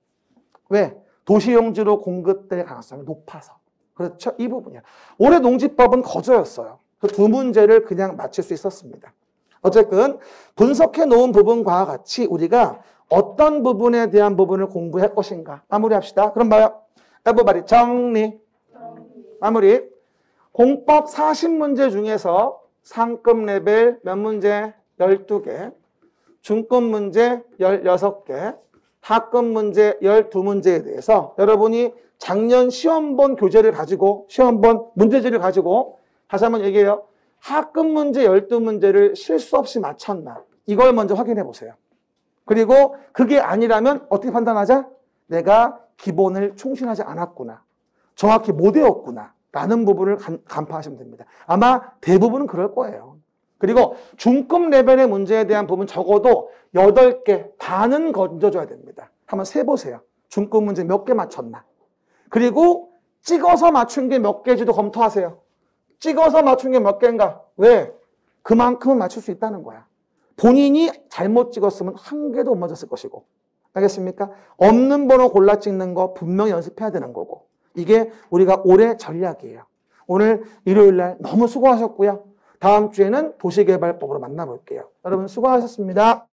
A: 왜? 도시용지로 공급될 가능성이 높아서. 그렇죠? 이 부분이야. 올해 농지법은 거저였어요. 그 두 문제를 그냥 맞힐 수 있었습니다. 어쨌든 분석해 놓은 부분과 같이 우리가 어떤 부분에 대한 부분을 공부할 것인가 마무리합시다. 그럼 봐요. everybody 정리. 마무리. 공법 40문제 중에서 상급 레벨 몇 문제? 12개. 중급 문제 16개. 하급 문제 12문제에 대해서 여러분이 작년 시험 본 교재를 가지고 시험 본 문제지를 가지고 다시 한번 얘기해요. 하급 문제 12문제를 실수 없이 맞췄나 이걸 먼저 확인해 보세요. 그리고 그게 아니라면 어떻게 판단하자? 내가 기본을 충실하지 않았구나. 정확히 못 외웠구나 라는 부분을 간파하시면 됩니다. 아마 대부분은 그럴 거예요. 그리고 중급 레벨의 문제에 대한 부분 적어도 8개 반은 건져줘야 됩니다. 한번 세보세요. 중급 문제 몇 개 맞췄나. 그리고 찍어서 맞춘 게 몇 개지도 검토하세요. 찍어서 맞춘 게 몇 개인가? 왜? 그만큼은 맞출 수 있다는 거야. 본인이 잘못 찍었으면 한 개도 못 맞았을 것이고. 알겠습니까? 없는 번호 골라 찍는 거 분명히 연습해야 되는 거고. 이게 우리가 올해 전략이에요. 오늘 일요일 날 너무 수고하셨고요. 다음 주에는 도시개발법으로 만나볼게요. 여러분 수고하셨습니다.